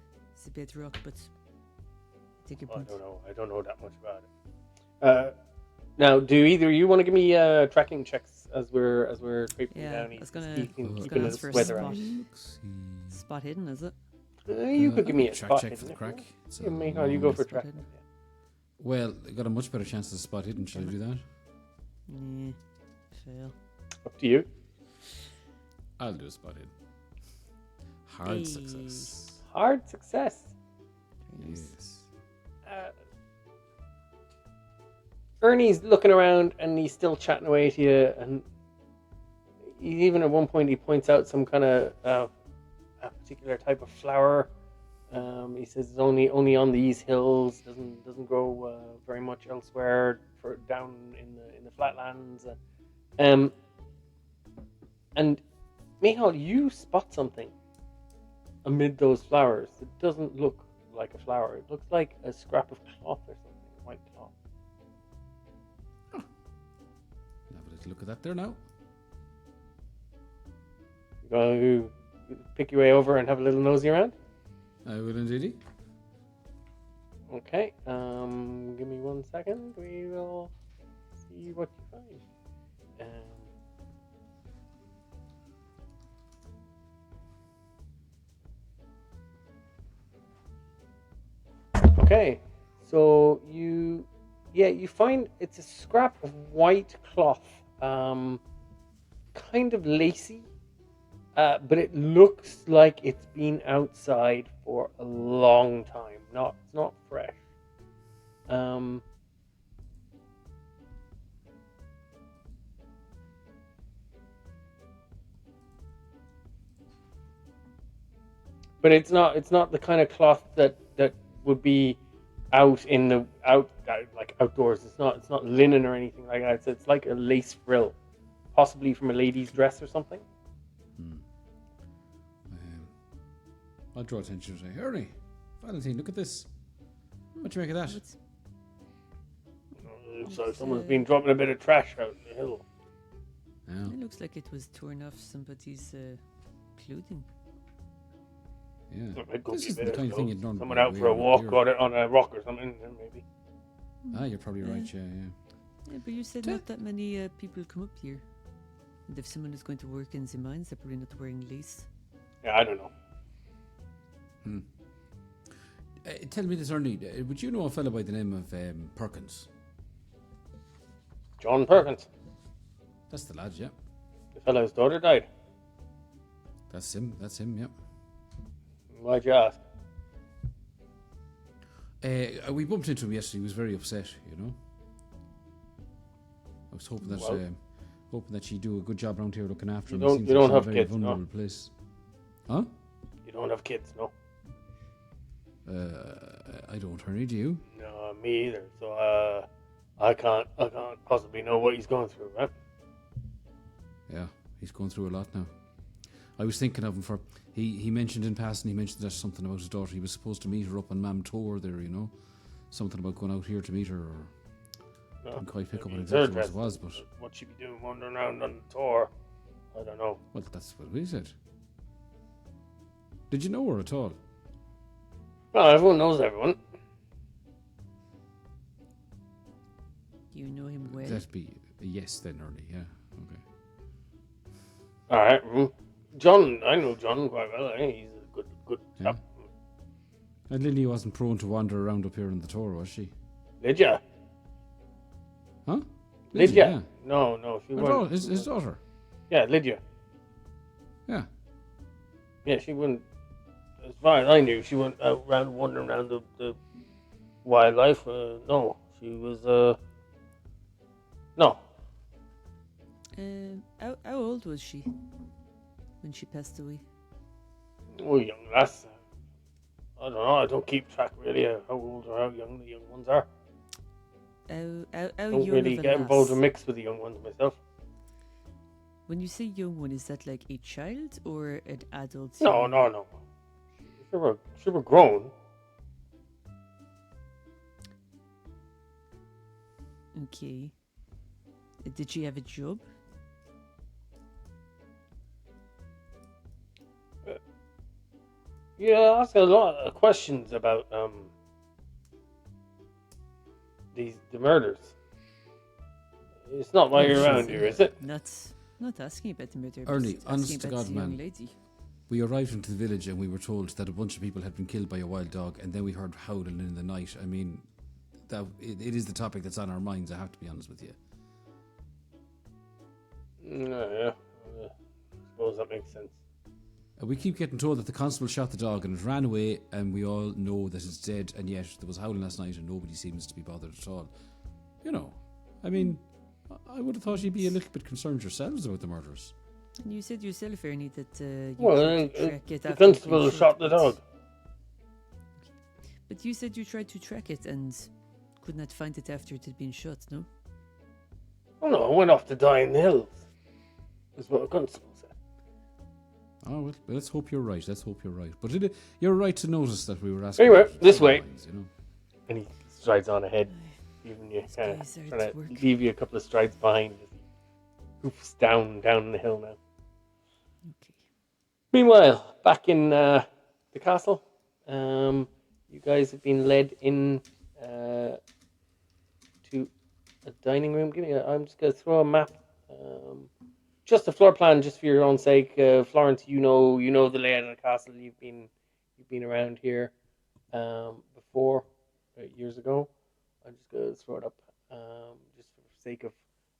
a bedrock, but I take your I point. don't know. I don't know that much about it. Now, do either of you want to give me tracking checks as we're creeping Yeah, down? I was gonna- keeping I was gonna the ask for a weather spot. out. Spot hidden, is it? You could give me a track spot check for hidden the if crack. you want. So, Yeah, you go for spot track. hidden. well, I got a much better chance to spot hidden. Should I do that? Nah, fail. Up to you. I'll do a spot hidden. Hard Hey. success. Hard success. Very nice. Yes. Ernie's looking around and he's still chatting away to you, and even at one point he points out some kind of a particular type of flower. He says it's only on these hills, doesn't grow very much elsewhere, for down in the flatlands. And Michal, you spot something amid those flowers. It doesn't look like a flower. It looks like a scrap of cloth or something, white cloth. Have a little look at that there now. You go pick your way over and have a little nosy around. I will indeed. Okay. Give me 1 second. We will see what you find. Okay, so you find it's a scrap of white cloth, kind of lacy, but it looks like it's been outside for a long time. It's not fresh. But it's not the kind of cloth that would be out like outdoors. It's not linen or anything like that. It's like a lace frill, possibly from a lady's dress or something. I'll draw attention to say, Ernie, Valentine, look at this. What do you make of that? So someone's been dropping a bit of trash out in the hill. Yeah. It looks like it was torn off somebody's clothing. Yeah. It could This be is a bit the of kind of thing you'd clothes. normally Someone out for a wear walk, here. got it on a rock or something, maybe. Ah, you're probably right, yeah. Yeah, but you said not that many people come up here. And if someone is going to work in the mines, they're probably not wearing lace. Yeah, I don't know. Tell me this, Ernie. Would you know a fellow by the name of Perkins? John Perkins. That's the lad, yeah. The fellow's daughter died. That's him, yeah. Why'd you ask? We bumped into him yesterday. He was very upset, you know. I was hoping that she'd do a good job around here looking after him. You don't have a very kids, no? vulnerable place. Huh? You don't have kids, no? I don't, Ernie, do you? No, me either. So I can't possibly know what he's going through, right? Yeah, he's going through a lot now. I was thinking of him for... He mentioned in passing, he mentioned there's something about his daughter. He was supposed to meet her up on Mam Tor there, you know. Something about going out here to meet her, or... No, Didn't quite pick up what it's exactly her what it was, dress. but... What she'd be doing wandering around on the tour, I don't know. Well, that's what we said. Did you know her at all? Well, everyone knows everyone. Do you know him well? That'd be a yes then, Ernie, yeah. Okay. Alright, John, I know John quite well. I think he's a good chap. And Lily wasn't prone to wander around up here in the tour, was she? Lydia? Huh? Lydia? No, she wasn't. His daughter? Yeah, Lydia. Yeah. Yeah, she wouldn't. As far as I knew, she went out around wandering around the wildlife. No, she was. No. How old was she when she passed away? Oh, young lass. I don't know. I don't keep track really of how old or how young the young ones are. How Don't young really of a get involved or lass? mix with the young ones myself. When you say young one, is that like a child or an adult? No. She were grown. Okay. Did she have a job? Yeah, I ask a lot of questions about the murders. It's not why you're around here, is it? Not asking about the murder. Ernie, just honest asking to about God, the young man. lady. We arrived into the village and we were told that a bunch of people had been killed by a wild dog, and then we heard howling in the night. I mean, it is the topic that's on our minds, I have to be honest with you. Yeah. I suppose that makes sense. We keep getting told that the constable shot the dog and it ran away, and we all know that it's dead, and yet there was howling last night and nobody seems to be bothered at all. You know, I mean, I would have thought you'd be a little bit concerned yourselves about the murders. And you said yourself, Ernie, that you Well, tried to track it the after it's been constable shot the but- dog. But you said you tried to track it and could not find it after it had been shot, no? Oh no, I went off to die in the hills. Is what the constable said. Oh, well, let's hope you're right. Let's hope you're right. But you're right to notice that we were asking. Anyway, about this way. lines, you know. And he strides on ahead, leaving you These kind guys are of at trying to work. leave you a couple of strides behind as he hoofs down the hill now. Okay. Meanwhile, back in the castle, you guys have been led in to a dining room. I'm just going to throw a map. Just a floor plan, just for your own sake. Florence, you know the layout of the castle. You've been around here before, years ago. I'm just going to throw it up, just for the sake of,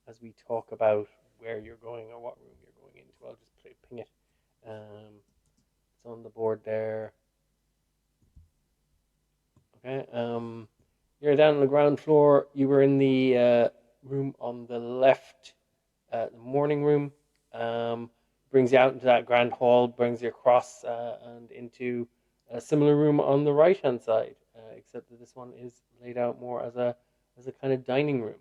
as we talk about where you're going or what room you're going into. I'll just ping it. It's on the board there. Okay. You're down on the ground floor. You were in the room on the left, the morning room. Brings you out into that grand hall. Brings you across and into a similar room on the right hand side, except that this one is laid out more as a kind of dining room.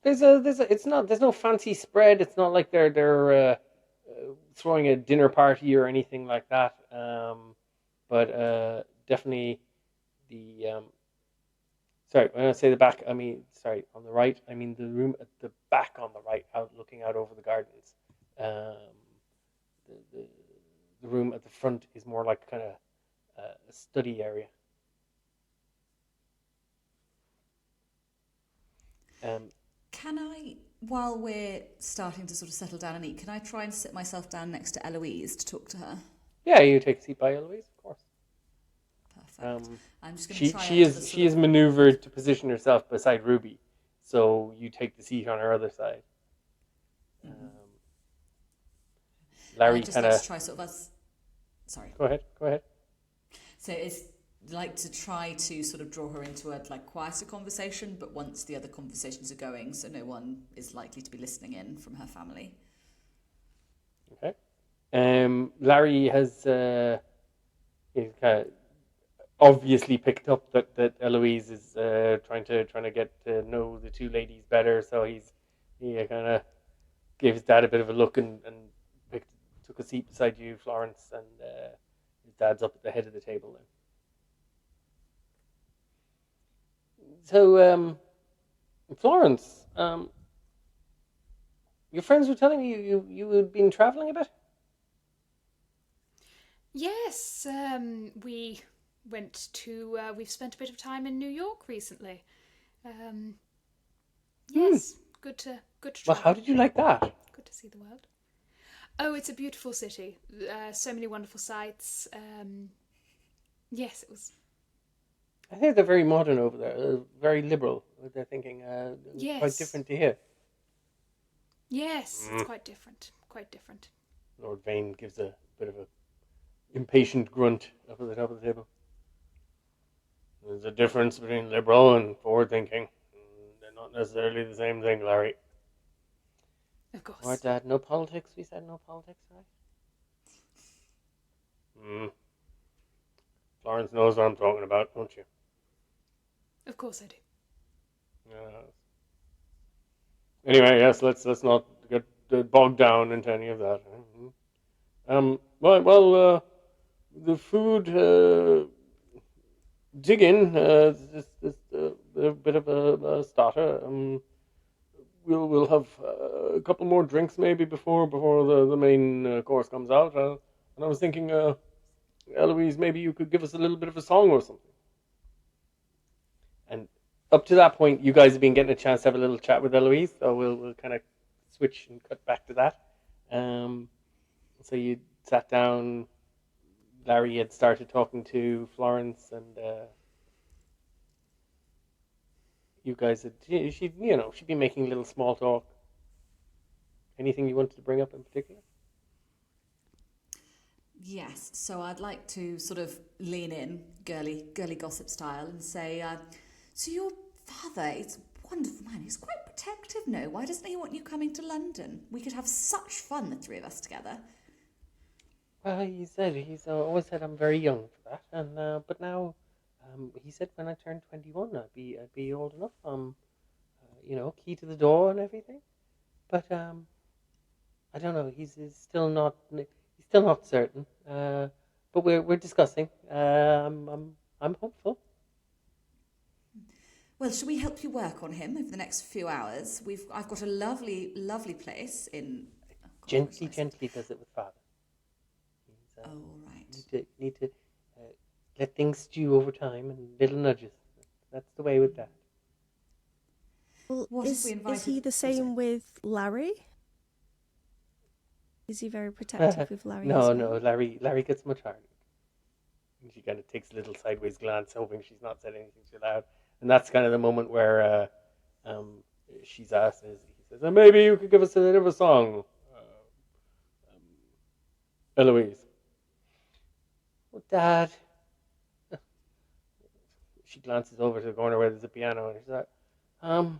There's no fancy spread. It's not like they're throwing a dinner party or anything like that. But definitely the sorry, when I say the back, I mean on the right. I mean the room at the back on the right, looking out over the gardens. The room at the front is more like kind of a study area. Can I, while we're starting to sort of settle down and eat, can I try and sit myself down next to Eloise to talk to her? Yeah, you take a seat by Eloise, of course. Perfect. I'm just going to try. She is maneuvered to position herself beside Ruby, so you take the seat on her other side. Larry just kind like of to try sort of as. Sorry. Go ahead. So it's like to try to sort of draw her into a quieter conversation, but once the other conversations are going, so no one is likely to be listening in from her family. Okay. Larry has he's kind of obviously picked up that Eloise is trying to get to know the two ladies better, so he kind of gave his dad a bit of a look and took a seat beside you, Florence, and his dad's up at the head of the table now. So, Florence, your friends were telling me you had been traveling a bit? Yes, we went to. We've spent a bit of time in New York recently. Yes, good to Well, travel. how did you like that? Good to see the world. Oh, it's a beautiful city. So many wonderful sights. Yes, it was. I think they're very modern over there, very liberal with their thinking. Yes. Quite different to here. Yes, it's quite different. Quite different. Lord Vane gives a bit of a impatient grunt up at the top of the table. There's a difference between liberal and forward thinking. They're not necessarily the same thing, Larry. Of course. Our dad, no politics. We said no politics, right? Florence knows what I'm talking about, don't you? Of course I do. Anyway, yes, let's not get bogged down into any of that. Well, the food dig-in is a bit of a starter. We'll have a couple more drinks maybe before the main course comes out. And I was thinking, Eloise, maybe you could give us a little bit of a song or something. And up to that point, you guys have been getting a chance to have a little chat with Eloise, so we'll kind of switch and cut back to that. So you sat down. Larry had started talking to Florence, and you guys had she'd been making a little small talk. Anything you wanted to bring up in particular? Yes, so I'd like to sort of lean in, girly gossip style, and say, so your father is a wonderful man. He's quite protective, no? Why doesn't he want you coming to London? We could have such fun, the three of us together. Well, he's always said I'm very young for that, and but now, he said when I turned 21, I'd be old enough. Key to the door and everything. But I don't know. He's still not certain. But we're discussing. I'm hopeful. Well, shall we help you work on him over the next few hours? I've got a lovely place in. Oh, God, Gently does it with father. He's, oh, right. Need to let things stew over time and little nudges. That's the way with that. Well, What if we is invited- he the Oh, sorry. same with Larry? Is he very protective with Larry? No, as well? Larry gets much harder. And she kind of takes a little sideways glance, hoping she's not said anything too loud. And that's kind of the moment where she's asked, and he says, maybe you could give us a bit of a song, Eloise. Oh, Dad. She glances over to the corner where there's a piano, and she's like, no,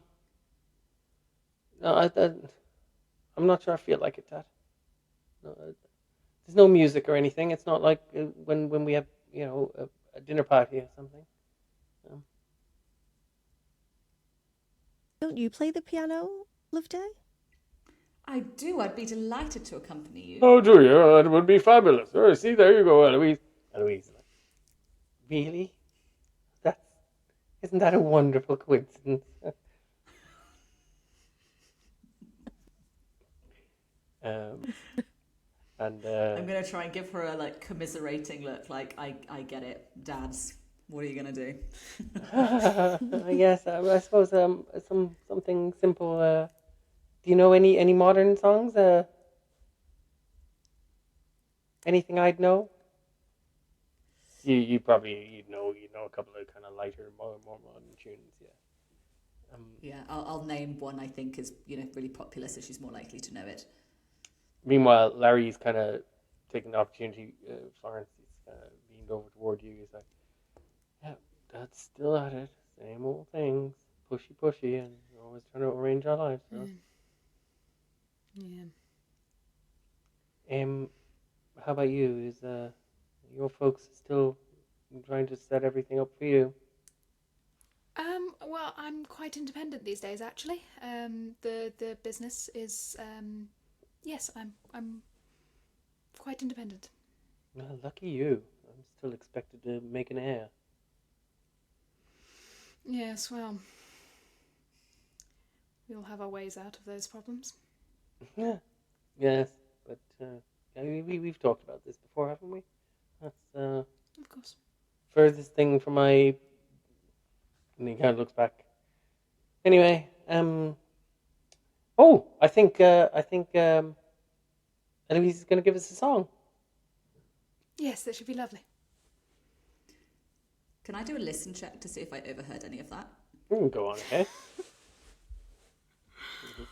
I'm not sure I feel like it, Dad. No, there's no music or anything. It's not like when we have, a dinner party or something. Don't you play the piano, Loveday? I do. I'd be delighted to accompany you. Oh, do you? That would be fabulous. Oh, see, there you go, Eloise. Eloise, really? Isn't that a wonderful coincidence? And I'm going to try and give her a commiserating look, like I get it, Dads. What are you going to do? yes, I suppose something simple. Do you know any modern songs? Anything I'd know? You probably know a couple of kind of lighter, more modern tunes, yeah. Yeah, I'll name one I think is really popular, so she's more likely to know it. Meanwhile, Larry's kind of taking the opportunity. Florence is kind of leaned over toward you. He's like, "Yeah, Dad's still at it. Same old things, pushy, and we're always trying to arrange our lives." So. Yeah. How about you? Is your folks still trying to set everything up for you? Well, I'm quite independent these days, actually. The business is, yes, I'm quite independent. Well, lucky you. I'm still expected to make an heir. Yes, well, we'll have our ways out of those problems. Yeah. Yes, but we've talked about this before, haven't we? That's Of course. furthest thing from my. And he kind of looks back. Anyway, oh, I think Eloise is going to give us a song. Yes, that should be lovely. Can I do a listen check to see if I overheard any of that? Go on ahead.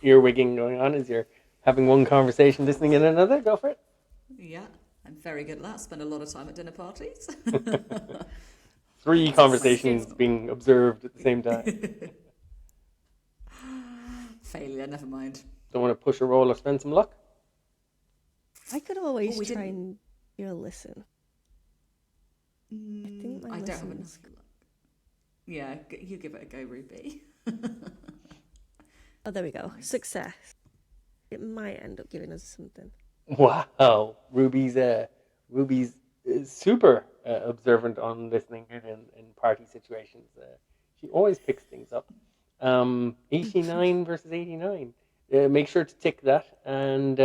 Earwigging going on as you're having one conversation, listening in another. Go for it. Yeah, I'm very good at that. Spend a lot of time at dinner parties. 3 conversations being observed at the same time. Failure, never mind. Don't want to push a roll or spend some luck? I could always we try didn't- and do a listen. I think my I don't have listen's- enough luck. Yeah, you give it a go, Ruby. Oh, there we go. Success. It might end up giving us something. Wow, Ruby's super observant on listening in party situations. She always picks things up. 89 versus 89. Make sure to tick that. And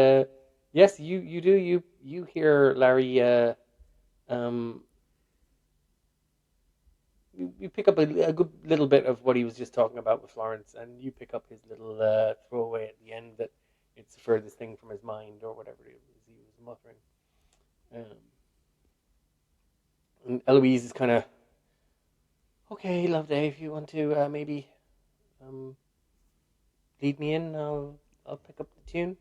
yes, you do. You hear Larry. You pick up a good little bit of what he was just talking about with Florence, and you pick up his little throwaway at the end that it's the furthest thing from his mind, or whatever it was he was muttering. And Eloise is kind of, okay, Loveday, if you want to maybe lead me in, I'll pick up the tune.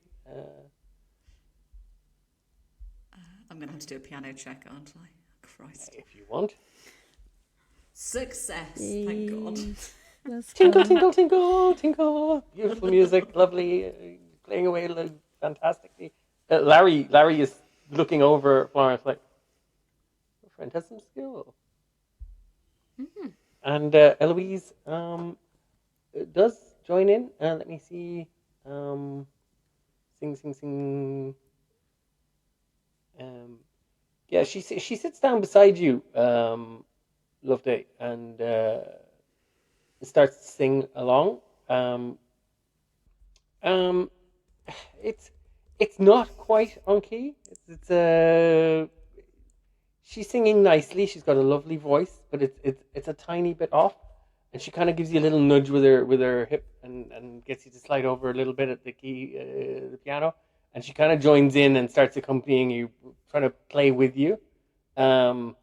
I'm going to have to do a piano check, aren't I? Christ. If you want. Success, thank God. That's Tinkle, fun. tinkle, tinkle, tinkle. Beautiful music, lovely, playing away fantastically. Larry is looking over Florence like, your friend has some skill. Mm-hmm. And Eloise does join in. Let me see. Sing. Yeah, she sits down beside you, Loveday, and starts to sing along. It's not quite on key. She's singing nicely. She's got a lovely voice, but it's a tiny bit off. And she kind of gives you a little nudge with her hip and gets you to slide over a little bit at the key, the piano. And she kind of joins in and starts accompanying you, trying to play with you. And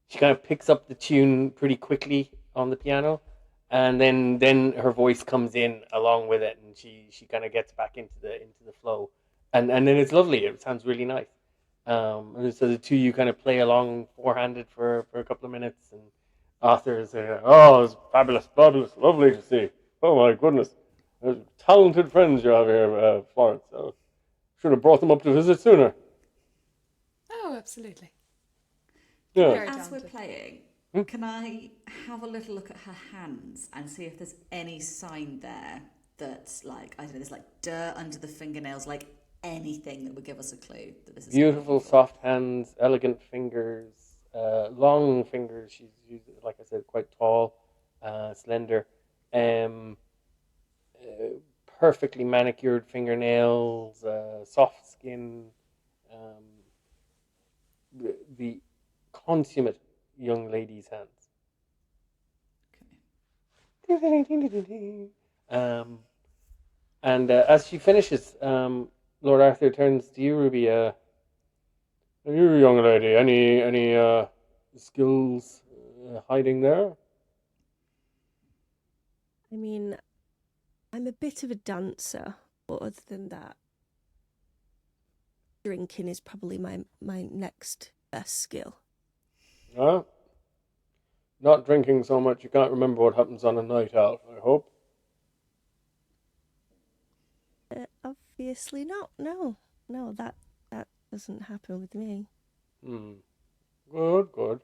she kind of picks up the tune pretty quickly on the piano. And then her voice comes in along with it, and she kind of gets back into the flow. And then it's lovely. It sounds really nice. And so the two of you kind of play along four-handed for a couple of minutes, and Arthur is saying, "Oh, it's fabulous, lovely to see. Oh my goodness, talented friends you have here, Florence. Should have brought them up to visit sooner." Oh, absolutely. Yeah. Very As we're talented. playing, can I have a little look at her hands and see if there's any sign there that's like, I don't know, there's like dirt under the fingernails, like anything that would give us a clue that this is Beautiful, soft hands, elegant fingers, long fingers. She's like I said, quite tall, slender. Perfectly manicured fingernails, soft skin. The consummate young lady's hands. And as she finishes, Lord Arthur turns to you, Ruby. You young lady, any skills hiding there? I mean, I'm a bit of a dancer, but other than that, drinking is probably my next best skill. Huh? Not drinking so much you can't remember what happens on a night out, I hope. Obviously not. No, that doesn't happen with me. Good.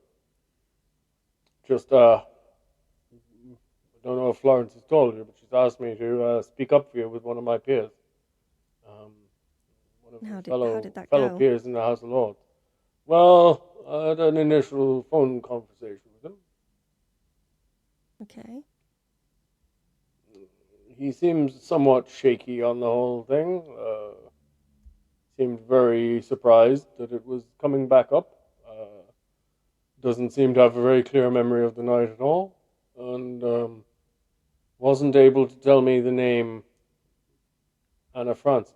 Just, I don't know if Florence has told you, but she's asked me to speak up for you with one of my peers. One of How did that fellow go? peers in the House of Lords. Well, I had an initial phone conversation with him. Okay. He seems somewhat shaky on the whole thing. Seemed very surprised that it was coming back up. Doesn't seem to have a very clear memory of the night at all. And wasn't able to tell me the name Anna Francis.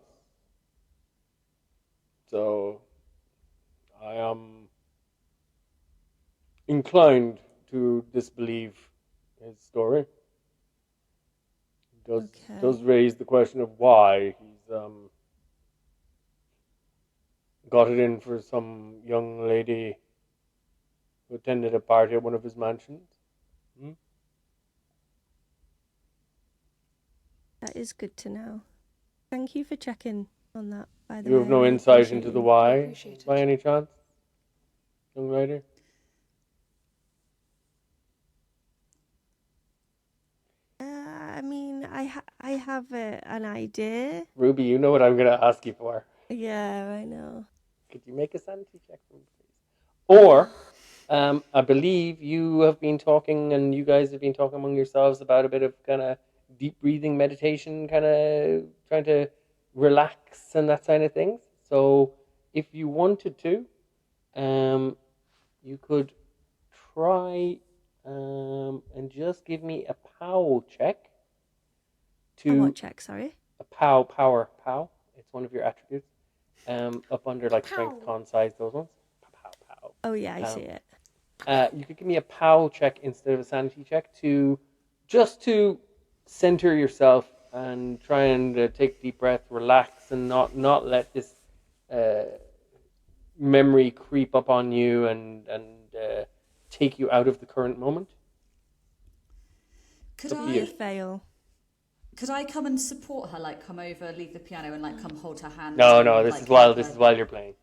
So I am inclined to disbelieve his story. Does raise the question of why he's got it in for some young lady who attended a party at one of his mansions. That is good to know. Thank you for checking on that, by the You way. have no I insight appreciate into the you. why, Appreciate it. by any chance, young lady? I mean, I have an idea. Ruby, you know what I'm going to ask you for. Yeah, I know. Could you make a sanity check for me, please? Or, I believe you have been talking, and you guys have been talking among yourselves about a bit of kind of deep breathing meditation, kind of trying to relax and that kind of thing. So, if you wanted to, you could try and just give me a POW check. A what check, sorry? A power. It's one of your attributes. Up under like strength, con, size, those ones. Pow. Oh, yeah, I see it. You could give me a POW check instead of a sanity check to center yourself and try and take a deep breath, relax, and not let this memory creep up on you and take you out of the current moment. Could Up to I you. Fail. could I come and support her? Like, come over, leave the piano, and like come hold her hand. No, and, no, this like, is while help this her is while you're playing.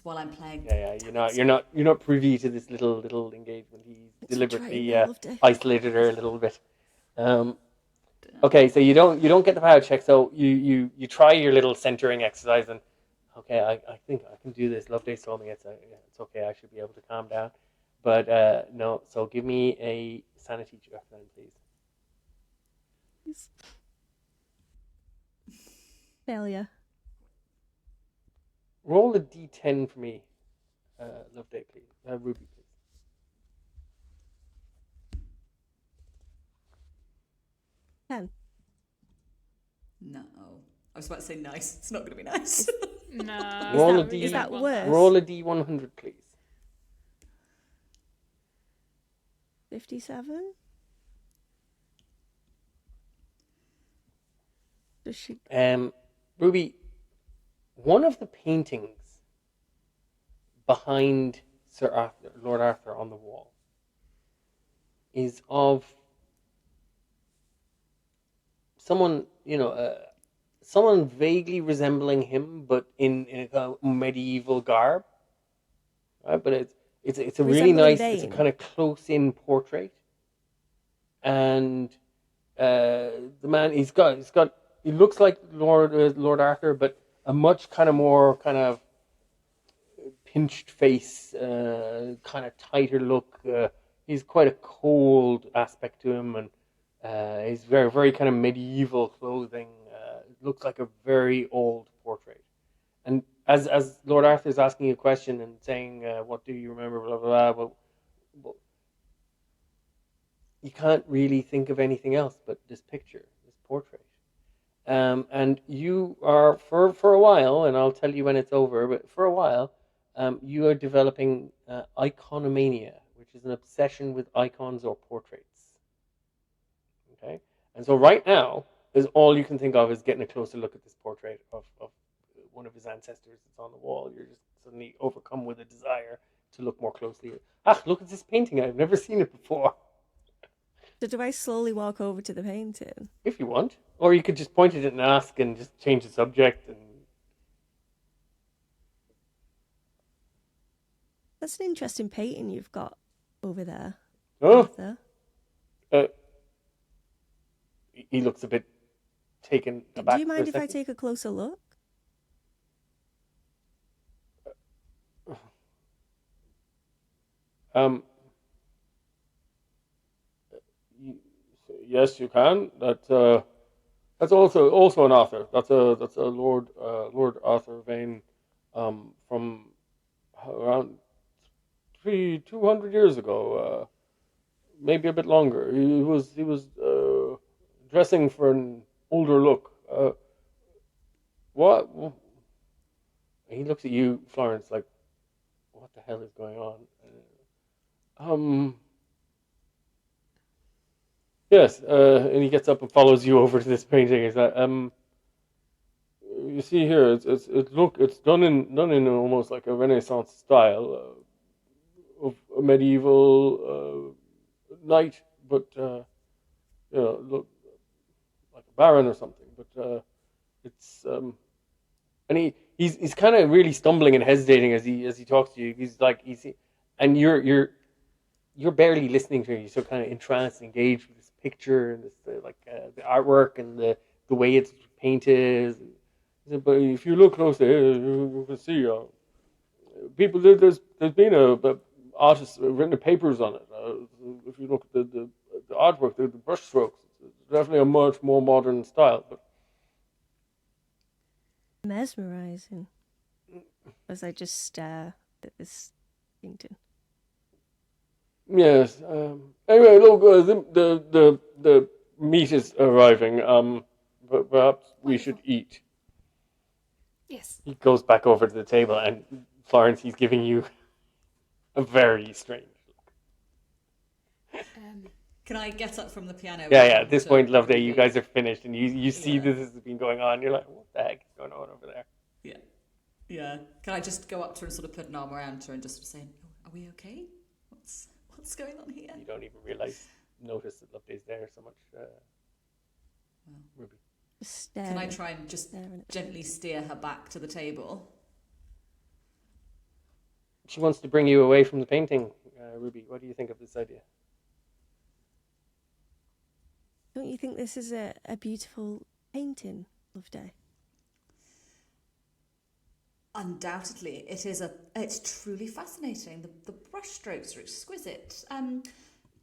while I'm playing. Yeah, you're not privy to this little engagement. He's It's deliberately betrayal, Loveday. isolated her a little bit. Okay, so you don't get the power check. So you try your little centering exercise, and okay, I think I can do this. Loveday told me it's okay. I should be able to calm down. But no, so give me a sanity check then, please. Failure. Roll a d10 for me, Loveday, please. Ruby, please. Ten. No, I was about to say nice. It's not going to be nice. No. Roll a that- D. is that worse? Roll a d100, please. 57. Does she? Ruby, one of the paintings behind Lord Arthur on the wall is of someone, someone vaguely resembling him, but in a kind of medieval garb, right? But it's a really Resembling nice, it's a Vane. kind of close-in portrait, and the man he looks like Lord Arthur, but a much kind of more kind of pinched face, kind of tighter look. He's quite a cold aspect to him, and he's very, very kind of medieval clothing. It looks like a very old portrait. And as Lord Arthur is asking you a question and saying, "What do you remember?" Blah blah blah. Well, you can't really think of anything else but this picture, this portrait. And you are for a while, and I'll tell you when it's over. But for a while, you are developing iconomania, which is an obsession with icons or portraits. Okay, and so right now is all you can think of is getting a closer look at this portrait of one of his ancestors that's on the wall. You're just suddenly overcome with a desire to look more closely. Look at this painting! I've never seen it before. So do I slowly walk over to the painting? If you want, or you could just point at it and ask, and just change the subject. And That's an interesting painting you've got over there. oh, Arthur. he looks a bit taken Do aback. you mind if I second. take a closer look? Yes, you can. That's also an author. That's a Lord Arthur Vane, from around 200 years ago, maybe a bit longer. He was dressing for an older look. What? He looks at you, Florence, like, what the hell is going on? Yes, and he gets up and follows you over to this painting. Is that you see here? It's done in almost like a Renaissance style of a medieval knight, but look like a baron or something. But it's and he's kind of really stumbling and hesitating as he talks to you. He's like and you're barely listening to him. You're so kind of entranced, engaged with this picture and this the artwork and the way it's painted. But if you look closely, you can see people. There's been artists written papers on it. If you look at the artwork, the brush strokes, it's definitely a much more modern style. But Mesmerizing. As I just stare at this painting. yes. Anyway, look, the meat is arriving. But perhaps we should eat. Yes. He goes back over to the table, and Florence, he's giving you a very strange look. Can I get up from the piano? Yeah. At this to point, Loveday, you Ruby? guys are finished, and you see Yeah. this has been going on. You're like, what the heck is going on over there? Yeah. Yeah. Can I just go up to her and sort of put an arm around her and just sort of say, "Are we okay? What's going on here?" You don't even notice that Loveday's there so much. Ruby. Can I try and just gently steer her back to the table? She wants to bring you away from the painting, Ruby. What do you think of this idea? Don't you think this is a beautiful painting, Loveday? Undoubtedly, it's truly fascinating. The brushstrokes are exquisite.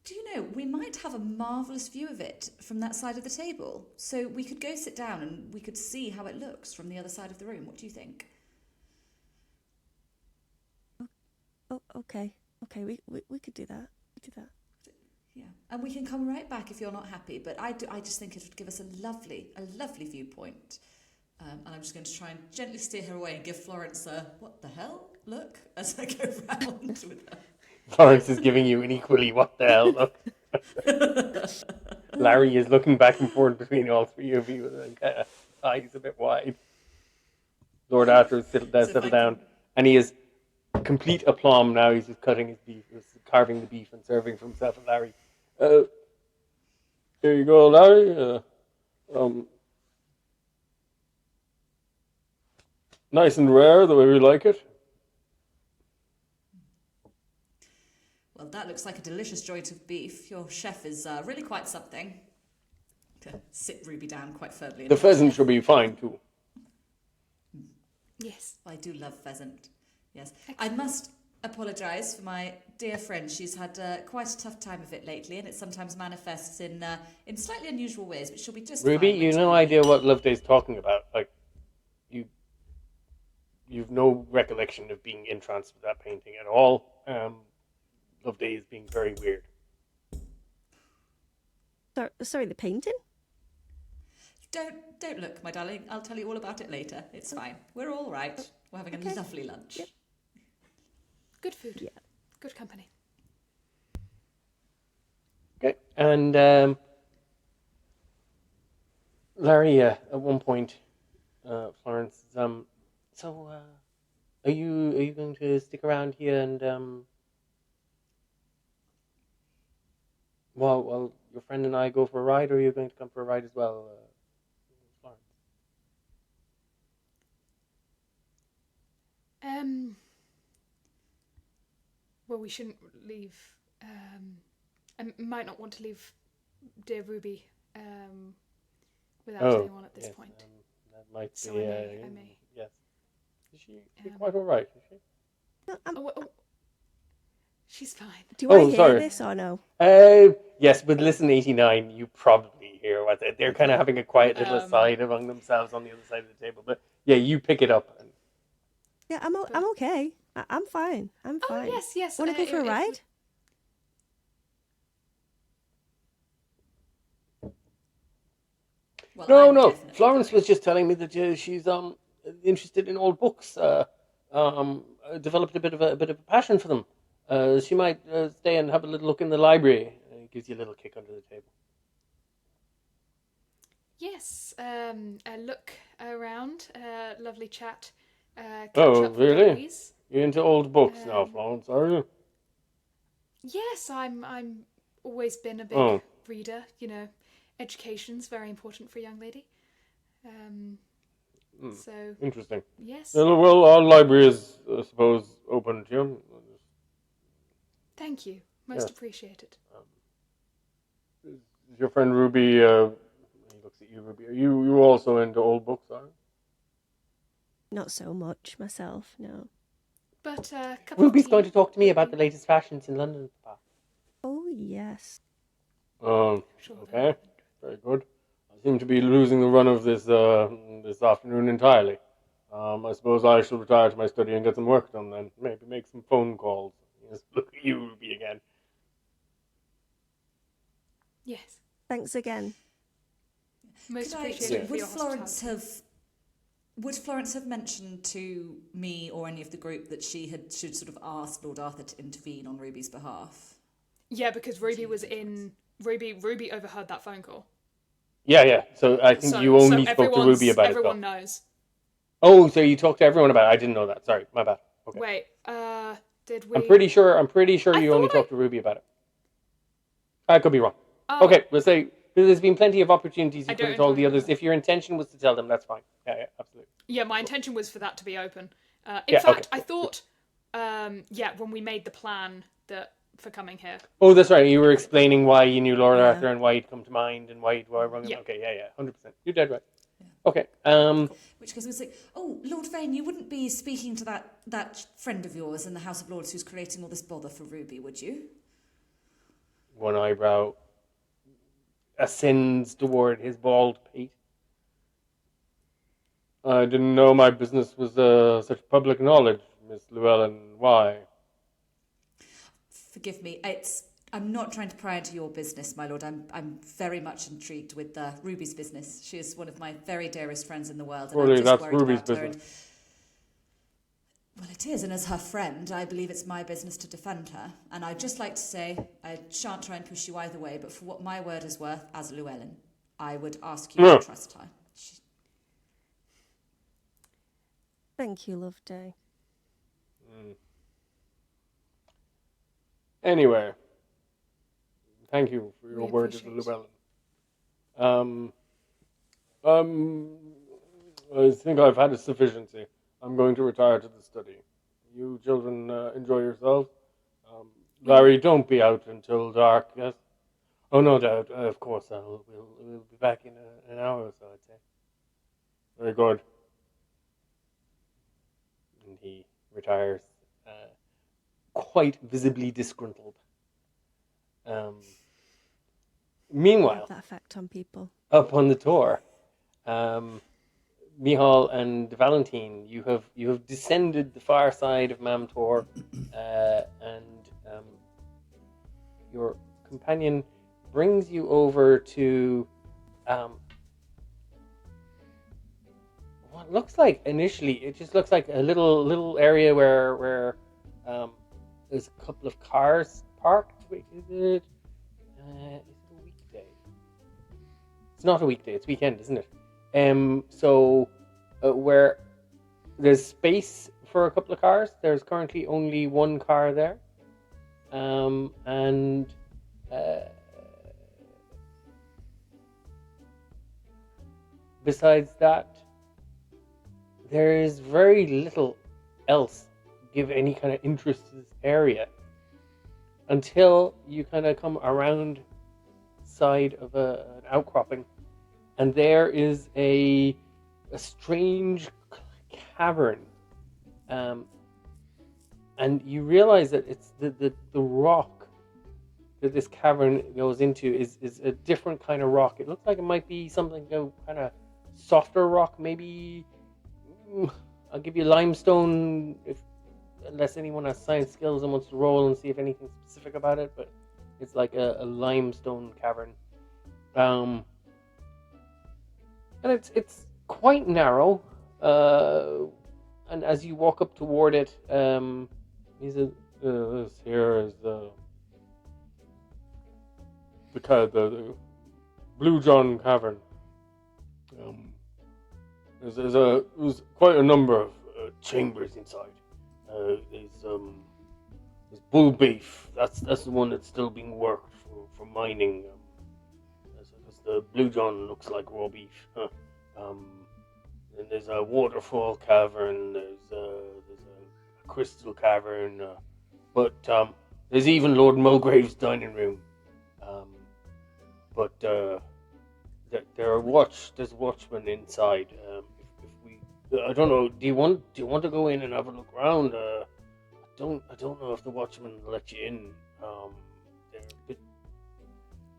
Do you know, we might have a marvellous view of it from that side of the table. So we could go sit down and we could see how it looks from the other side of the room. What do you think? Oh, okay. Okay, we could do that. Yeah, and we can come right back if you're not happy. But I just think it would give us a lovely viewpoint. And I'm just going to try and gently steer her away and give Florence a what the hell look as I go round with her. Florence is giving you an equally what the hell look. Larry is looking back and forth between all three of you with eyes a bit wide. Lord Arthur has settled down, and he is complete aplomb now. He's just cutting his beef, carving the beef and serving for himself and Larry. Here you go, Larry. Nice and rare, the way we like it. Well, that looks like a delicious joint of beef. Your chef is really quite something. To sit Ruby down quite firmly. The pheasant should be fine too. Yes. I do love pheasant. Yes. I must apologise for my dear friend. She's had quite a tough time of it lately, and it sometimes manifests in slightly unusual ways, but she'll be just Ruby, fine. you no idea what Loveday's talking about. Like, you've no recollection of being entranced with that painting at all. Loveday is being very weird. Sorry, the painting? Don't look, my darling. I'll tell you all about it later. It's fine. We're all right. We're having a lovely lunch. Yep. Good food. Yeah. Good company. Okay, and Larry, at one point, Florence, so are you going to stick around here and while your friend and I go for a ride, or are you going to come for a ride as well, Florence? Well, we shouldn't leave. I might not want to leave dear Ruby without anyone at this point. That might So be. I may. Yes. Is she quite all right? Is she? No, She's fine. do I hear sorry. this or no? Yes, but listen, 89, you probably hear what they're kind of having a quiet little aside among themselves on the other side of the table. But yeah, you pick it up. Yeah, I'm okay. I'm fine. I'm fine. Oh, yes. Want to go for a ride? Well, No. definitely Florence going. was just telling me that she's interested in old books. Developed a bit of a passion for them. She might stay and have a little look in the library. It gives you a little kick under the table. Yes. A look around. Lovely chat. Catch Oh, up with really? Eloise. You're into old books now, Florence, are you? Yes, I'm always been a big reader. You know, education's very important for a young lady. So Interesting. yes. Well, our library is, I suppose, open to you. Thank you. Most Yes. appreciated. Is your friend Ruby? He looks at you, Ruby. Are you also into old books, are you? Not so much myself, no. But Ruby's going to talk to me about the latest fashions in London, Papa. Oh, yes. Sure. Okay, very good. I seem to be losing the run of this this afternoon entirely. I suppose I shall retire to my study and get some work done then. Maybe make some phone calls. Yes, look at you, Ruby, again. Yes. Thanks again. Most Could I- appreciated for would your hospitality. Would Florence have mentioned to me or any of the group that should sort of ask Lord Arthur to intervene on Ruby's behalf? Yeah, because Ruby was in Ruby overheard that phone call. Yeah. So I think you only spoke to Ruby about it, though. Everyone knows. Oh, so you talked to everyone about it. I didn't know that. Sorry, my bad. Okay. Wait, did we... I'm pretty sure I you only thought talked to Ruby about it. I could be wrong. Oh, Okay, let's say there's been plenty of opportunities you I could have don't told the remember. others. If your intention was to tell them, that's fine. Yeah, absolutely. Yeah, my intention was for that to be open. In Yeah, fact, okay. I thought, when we made the plan for coming here. Oh, that's right. You were explaining why you knew Lord Yeah. Arthur and why he'd come to mind and why why rung him. Yeah. Okay, yeah, 100%. You're dead right. Yeah. Okay. Which goes, like, oh, Lord Vane, you wouldn't be speaking to that friend of yours in the House of Lords who's creating all this bother for Ruby, would you? One eyebrow ascends toward his bald pate. I didn't know my business was such public knowledge, Miss Llewellyn. Why? Forgive me, I'm not trying to pry into your business, my lord. I'm very much intrigued with Ruby's business. She is one of my very dearest friends in the world, and Surely I'm just that's worried Ruby's about her. business. Well, it is, and as her friend, I believe it's my business to defend her. And I'd just like to say, I shan't try and push you either way, but for what my word is worth, as Llewellyn, I would ask you Yeah. to trust her. Thank you, Loveday. Anyway, thank you for your We word, appreciate Llewellyn. I think I've had a sufficiency. I'm going to retire to the study. You children enjoy yourselves. Larry, don't be out until dark, yes? Oh, no doubt. Of course, we'll be back in an hour or so, I'd say. Very good. And he retires, quite visibly disgruntled. Meanwhile, Have that effect on people. up on the tour, Mihal and Valentine, you have descended the far side of Mamtor, and your companion brings you over to what looks like initially it just looks like a little area where there's a couple of cars parked. Wait, is it a weekday? It's not a weekday. It's weekend, isn't it? So where there's space for a couple of cars. There's currently only one car there, and besides that, there is very little else to give any kind of interest to this area until you kind of come around side of an outcropping, and there is a strange cavern, and you realize that it's the rock that this cavern goes into is a different kind of rock. It looks like it might be something kind of softer rock, maybe. I'll give you limestone unless anyone has science skills and wants to roll and see if anything specific about it, but it's like a limestone cavern, and it's quite narrow, and as you walk up toward it, he says, this here is the Blue John Cavern. There's quite a number of chambers inside. There's bull beef. That's the one that's still being worked for mining. The Blue John looks like raw beef. And there's a waterfall cavern. There's a crystal cavern. But there's even Lord Mulgrave's dining room. But there's a watchman inside. If we, I don't know. Do you want to go in and have a look around? I don't know if the watchman will let you in. They're a bit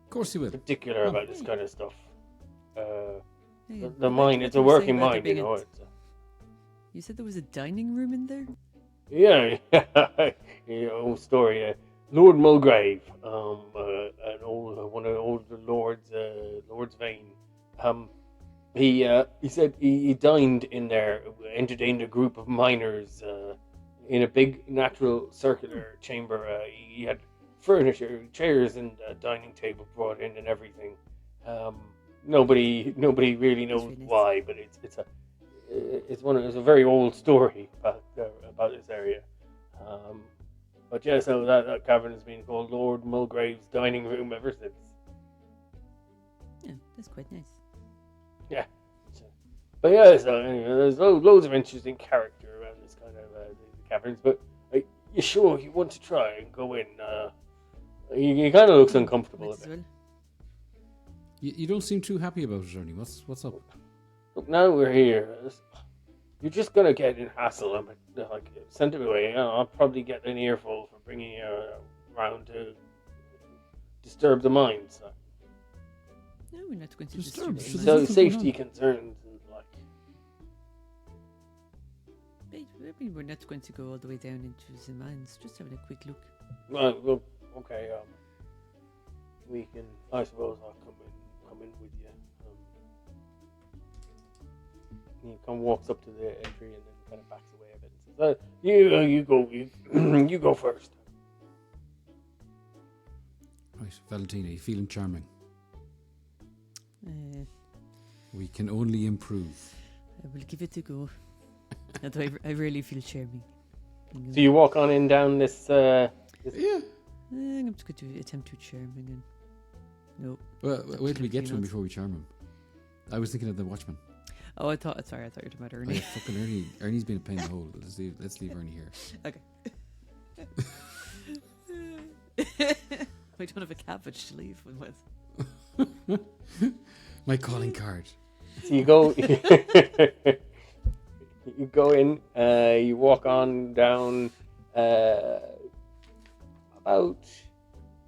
Of course he will. particular about this kind of stuff. Hey, The I mine, liked it's what a you were saying working about there mine, you being know. You said there was a dining room in there? Yeah, old story. Lord Mulgrave, one of the older lords, Lord's Vane. He said he dined in there, entertained a group of miners in a big natural circular chamber. He had furniture, chairs, and a dining table brought in and everything. Nobody really knows really nice. why, but it's a very old story about this area. But yeah, so that cavern has been called Lord Mulgrave's dining room ever since. Yeah, that's quite nice. Yeah. But yeah, so anyway, there's loads of interesting character around this kind of the caverns. But you sure you want to try and go in? He kind of looks uncomfortable a Might as bit. well. You don't seem too happy about it, Ernie. What's up? Look, now we're here. You're just gonna get in hassle and like send it away. You know, I'll probably get an earful for bringing you around to disturb the minds. No, we're not going to Disturb, disturb so anyone. So nothing going safety on. concerns and like. I mean, we're not going to go all the way down into the mines. Just having a quick look. Well, okay. We can. I suppose I'll come in with you. He kind of walks up to the entry and then kind of backs away a bit and says, "You go first." Right, Valentina, you feeling charming? Uh, We can only improve. I will give it a go. Although I really feel charming. So you walk on in down this. Yeah. I'm just going to attempt to charm again. No. Well, wait till we get to him not. before we charm him. I was thinking of the Watchman. Oh, I thought you were talking about Oh, Ernie. yeah, fucking Ernie. Ernie's been a pain in the hole. Let's leave Ernie here. Okay. I don't have a cabbage to leave with. My calling card. So you go. You go in. You walk on down. About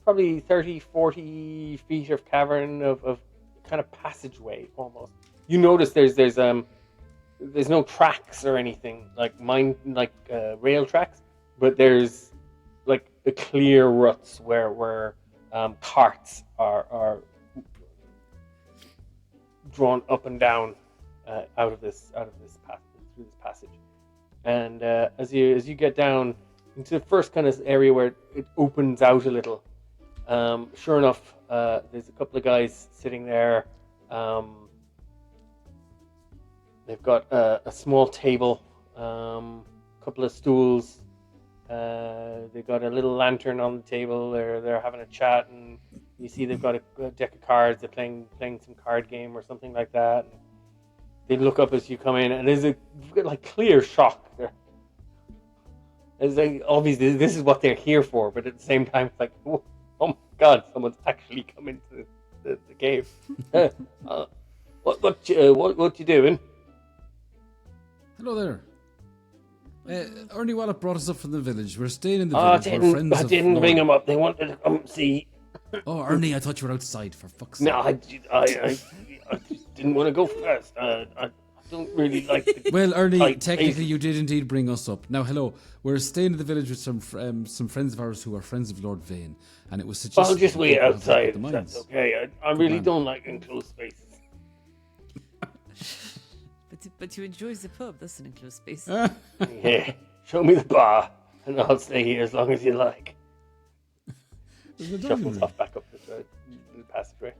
probably 30, 40 feet of cavern of kind of passageway almost. You notice there's no tracks or anything like rail tracks, but there's like the clear ruts where carts are drawn up and down out of this through this passage. And as you get down into the first kind of area where it opens out a little, sure enough, there's a couple of guys sitting there. They've got a small table, couple of stools. They've got a little lantern on the table. They're having a chat, and you see they've got a deck of cards. They're playing some card game or something like that. And they look up as you come in, and there's a clear shock there. It's like, obviously this is what they're here for, but at the same time, it's like, oh my god, someone's actually come into the cave. What you doing? Hello there. Ernie Wallop brought us up from the village. We're staying in the village. We're friends I of didn't Lord- bring them up. They wanted to come see. Oh, Ernie, I thought you were outside, for fuck's sake. No, I just didn't want to go first. I don't really like. The Well, Ernie, tight technically spaces. you did indeed bring us up. Now, hello. We're staying in the village with some friends of ours who are friends of Lord Vane, and it was suggested... I'll just that we wait go have a look outside. at the If mines. that's okay. I really man. don't like enclosed spaces. But you enjoy the pub. That's an enclosed space. Yeah, show me the bar, and I'll stay here as long as you like. There's a dining Shuffles room. off back up the passageway.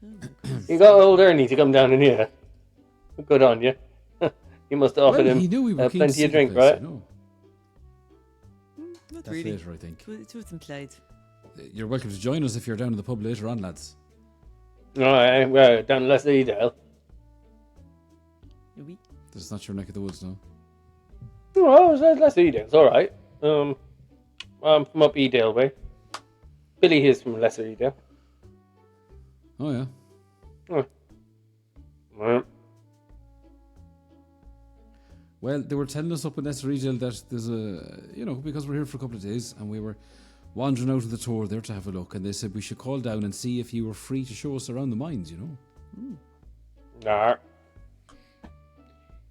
Oh, my goodness. You got old Ernie to come down in here. Good on you. You must have offered Well, him he knew we were keen to plenty see of the drink, place, right? you know. Not That's really. later, I think. It was implied. You're welcome to join us if you're down in the pub later on, lads. All right, we're down Lesser Edale. Oui. This is not your neck of the woods, no? Oh, Lesser Edale. It's all right. I'm from up Edale way. Billy is from Lesser Edale. Oh, yeah. Well, Well, they were telling us up in Esseridale that there's because we're here for a couple of days and we were wandering out of the tour there to have a look, and they said we should call down and see if you were free to show us around the mines, you know. nah.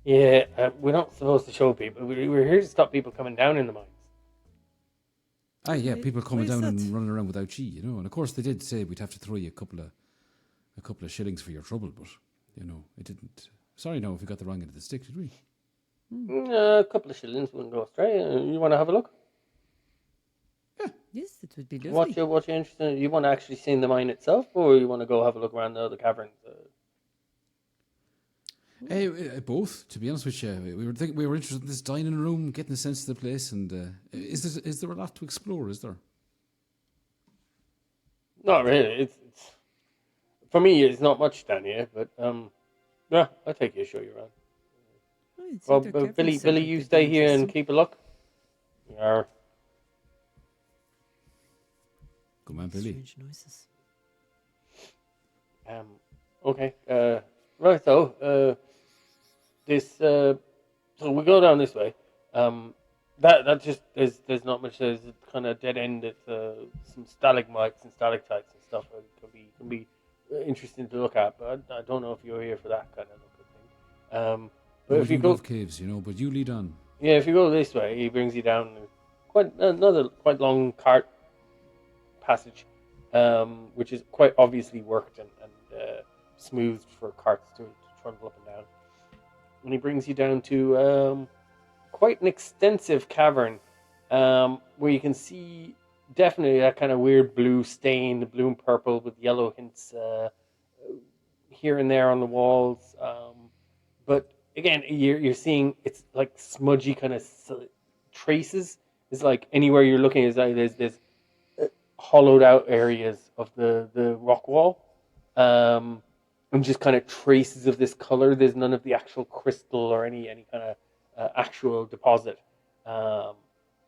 Yeah, we're not supposed to show people. We're here to stop people coming down in the mines. Ah, yeah, Why- people why coming is down that? and running around without chi, you know. And of course they did say we'd have to throw you a couple of shillings for your trouble, but you know, it didn't. Sorry, no, if we got the wrong end of the stick, did we? A couple of shillings wouldn't go astray. You want to have a look? Yes, it would be lovely. What you interested in? You want to actually see in the mine itself, or you want to go have a look around the other caverns? Both, to be honest with you. We were interested in this dining room, getting a sense of the place, and is there a lot to explore? Is there? Not really. It's for me. It's not much down here, but yeah, I'll take you, show you around. Oh, it's Well, either Caverns Billy, sound like you they'd be stay here and interesting. keep a look. Yeah. Good man, Billy. Strange noises. Okay. Right. So, this. So we go down this way. That just there's not much. There's a kind of dead end. It's some stalagmites and stalactites and stuff. It can be interesting to look at, but I don't know if you're here for that kind of look at thing. But Well, if you you go, love caves, but you lead on. yeah, if you go this way, he brings you down another quite long cart passage, which is quite obviously worked and smoothed for carts to trundle up and down. And he brings you down to quite an extensive cavern, where you can see definitely that kind of weird blue stain, blue and purple with yellow hints here and there on the walls. But again, you're seeing it's like smudgy kind of traces. It's like anywhere you're looking, is like there's hollowed out areas of the rock wall, and just kind of traces of this color. There's none of the actual crystal or any kind of actual deposit. So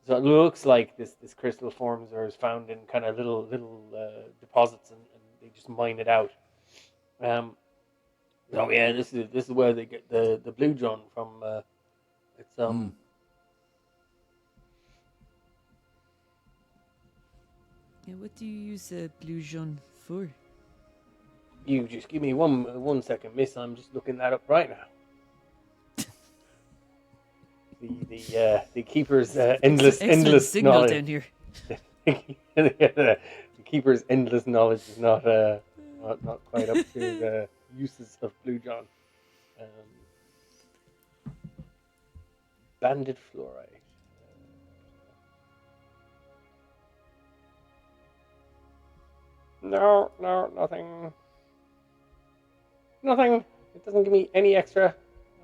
it looks like this crystal forms or is found in kind of little deposits, and they just mine it out. Oh yeah, this is where they get the blue John from. It's Yeah, what do you use blue jaune for? You just give me one second, miss. I'm just looking that up right now. The keeper's endless signal knowledge. down here. The keeper's endless knowledge is not quite up to the uses of blue John. Banded fluorite. No, nothing. Nothing. It doesn't give me any extra.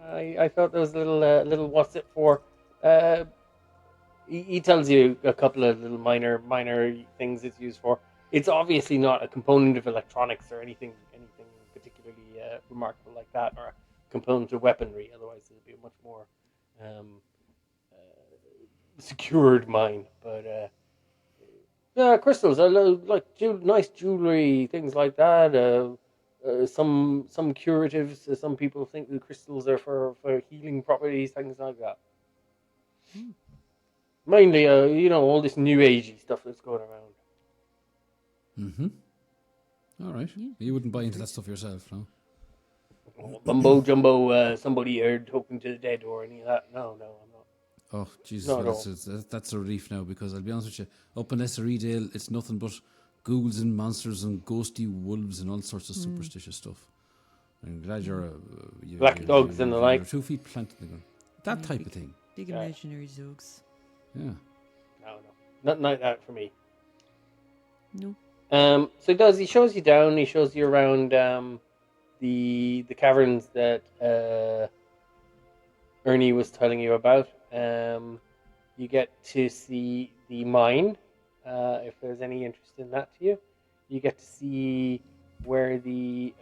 I thought there was a little what's it for. He tells you a couple of little minor things it's used for. It's obviously not a component of electronics or anything particularly remarkable like that, or a component of weaponry. Otherwise, it would be a much more secured mine. But crystals, I like nice jewelry, things like that. Some curatives. Some people think the crystals are for healing properties, things like that. Mainly, all this new agey stuff that's going around. All right. Yeah. You wouldn't buy into that stuff yourself, no? Mumbo jumbo, somebody heard talking to the dead or any of that. No, I'm not. Oh, Jesus, Not at well, that's a relief now, because I'll be honest with you, up in Edale, it's nothing but ghouls and monsters and ghosty wolves and all sorts of superstitious stuff. I'm glad you're Black dogs and the like. 2 feet planted in the ground. That type of thing. Big imaginary zogs. Yeah. No, nothing like that for me. No. So he shows you down. He shows you around the caverns that Ernie was telling you about. You get to see the mine, if there's any interest in that to you. You get to see where the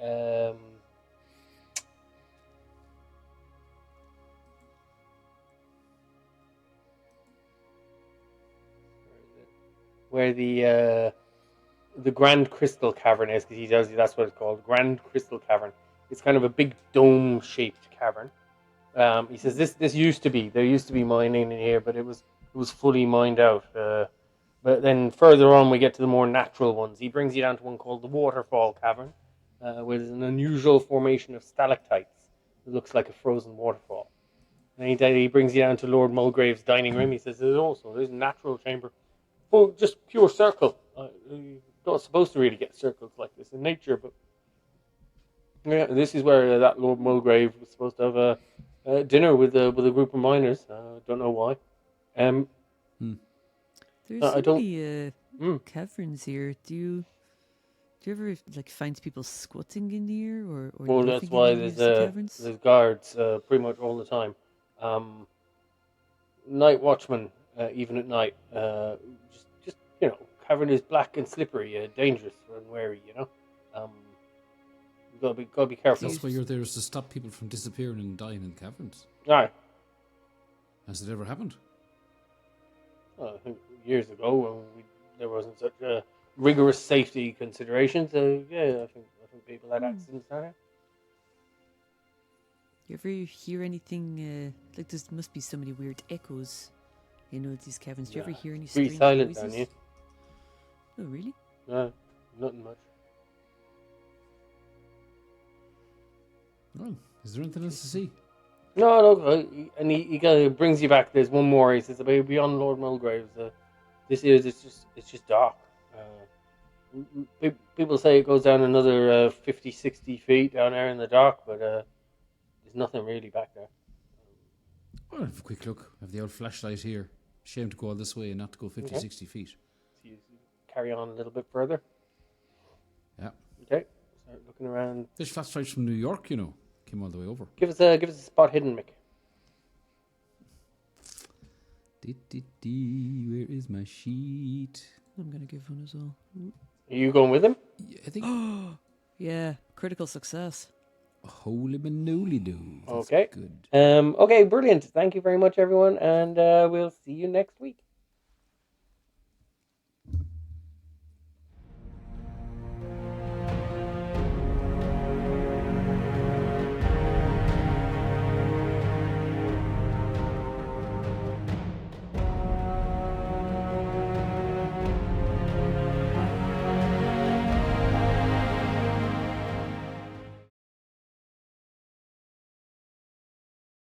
Grand Crystal Cavern is, because he tells you that's what it's called, Grand Crystal Cavern. It's kind of a big dome-shaped cavern. He says there used to be mining in here, but it was fully mined out. But then further on, we get to the more natural ones. He brings you down to one called the Waterfall Cavern, where there's an unusual formation of stalactites. It looks like a frozen waterfall. And he brings you down to Lord Mulgrave's dining room. He says there's a natural chamber, full just pure circle. You're not supposed to really get circles like this in nature, but yeah, this is where that Lord Mulgrave was supposed to have a dinner with a group of miners. Don't know why. There's somebody caverns here. Do you ever like find people squatting in here, or Well, that's living why in any of the caverns? there's guards pretty much all the time. Night watchmen, even at night. Just cavern is black and slippery, dangerous and wary. You gotta be careful. That's why you're there, is to stop people from disappearing and dying in caverns. Aye. Has it ever happened? I think years ago when there wasn't such a rigorous safety consideration. So yeah, I think people had accidents there. You ever hear anything like there must be so many weird echoes in these caverns? Do you ever hear any Pretty strange silent noises? down here. Oh, really? No, nothing much. Well, is there anything else to see? No, look, and he kind of brings you back. There's one more. He says, beyond Lord Mulgrave's, this is it's just dark. People say it goes down another 50, 60 feet down there in the dark, but there's nothing really back there. Well, have a quick look. Have the old flashlight here. Shame to go all this way and not to go 50, Okay. 60 feet. So you carry on a little bit further. Yeah. Okay. Start looking around. This flashlight's from New York, Came all the way over. Give us a spot hidden, Mick. Where is my sheet? I'm gonna give one as well. Are you going with him? Yeah, I think. Yeah, critical success. Holy manoli do. That's Okay. good. Okay, brilliant. Thank you very much, everyone, and we'll see you next week.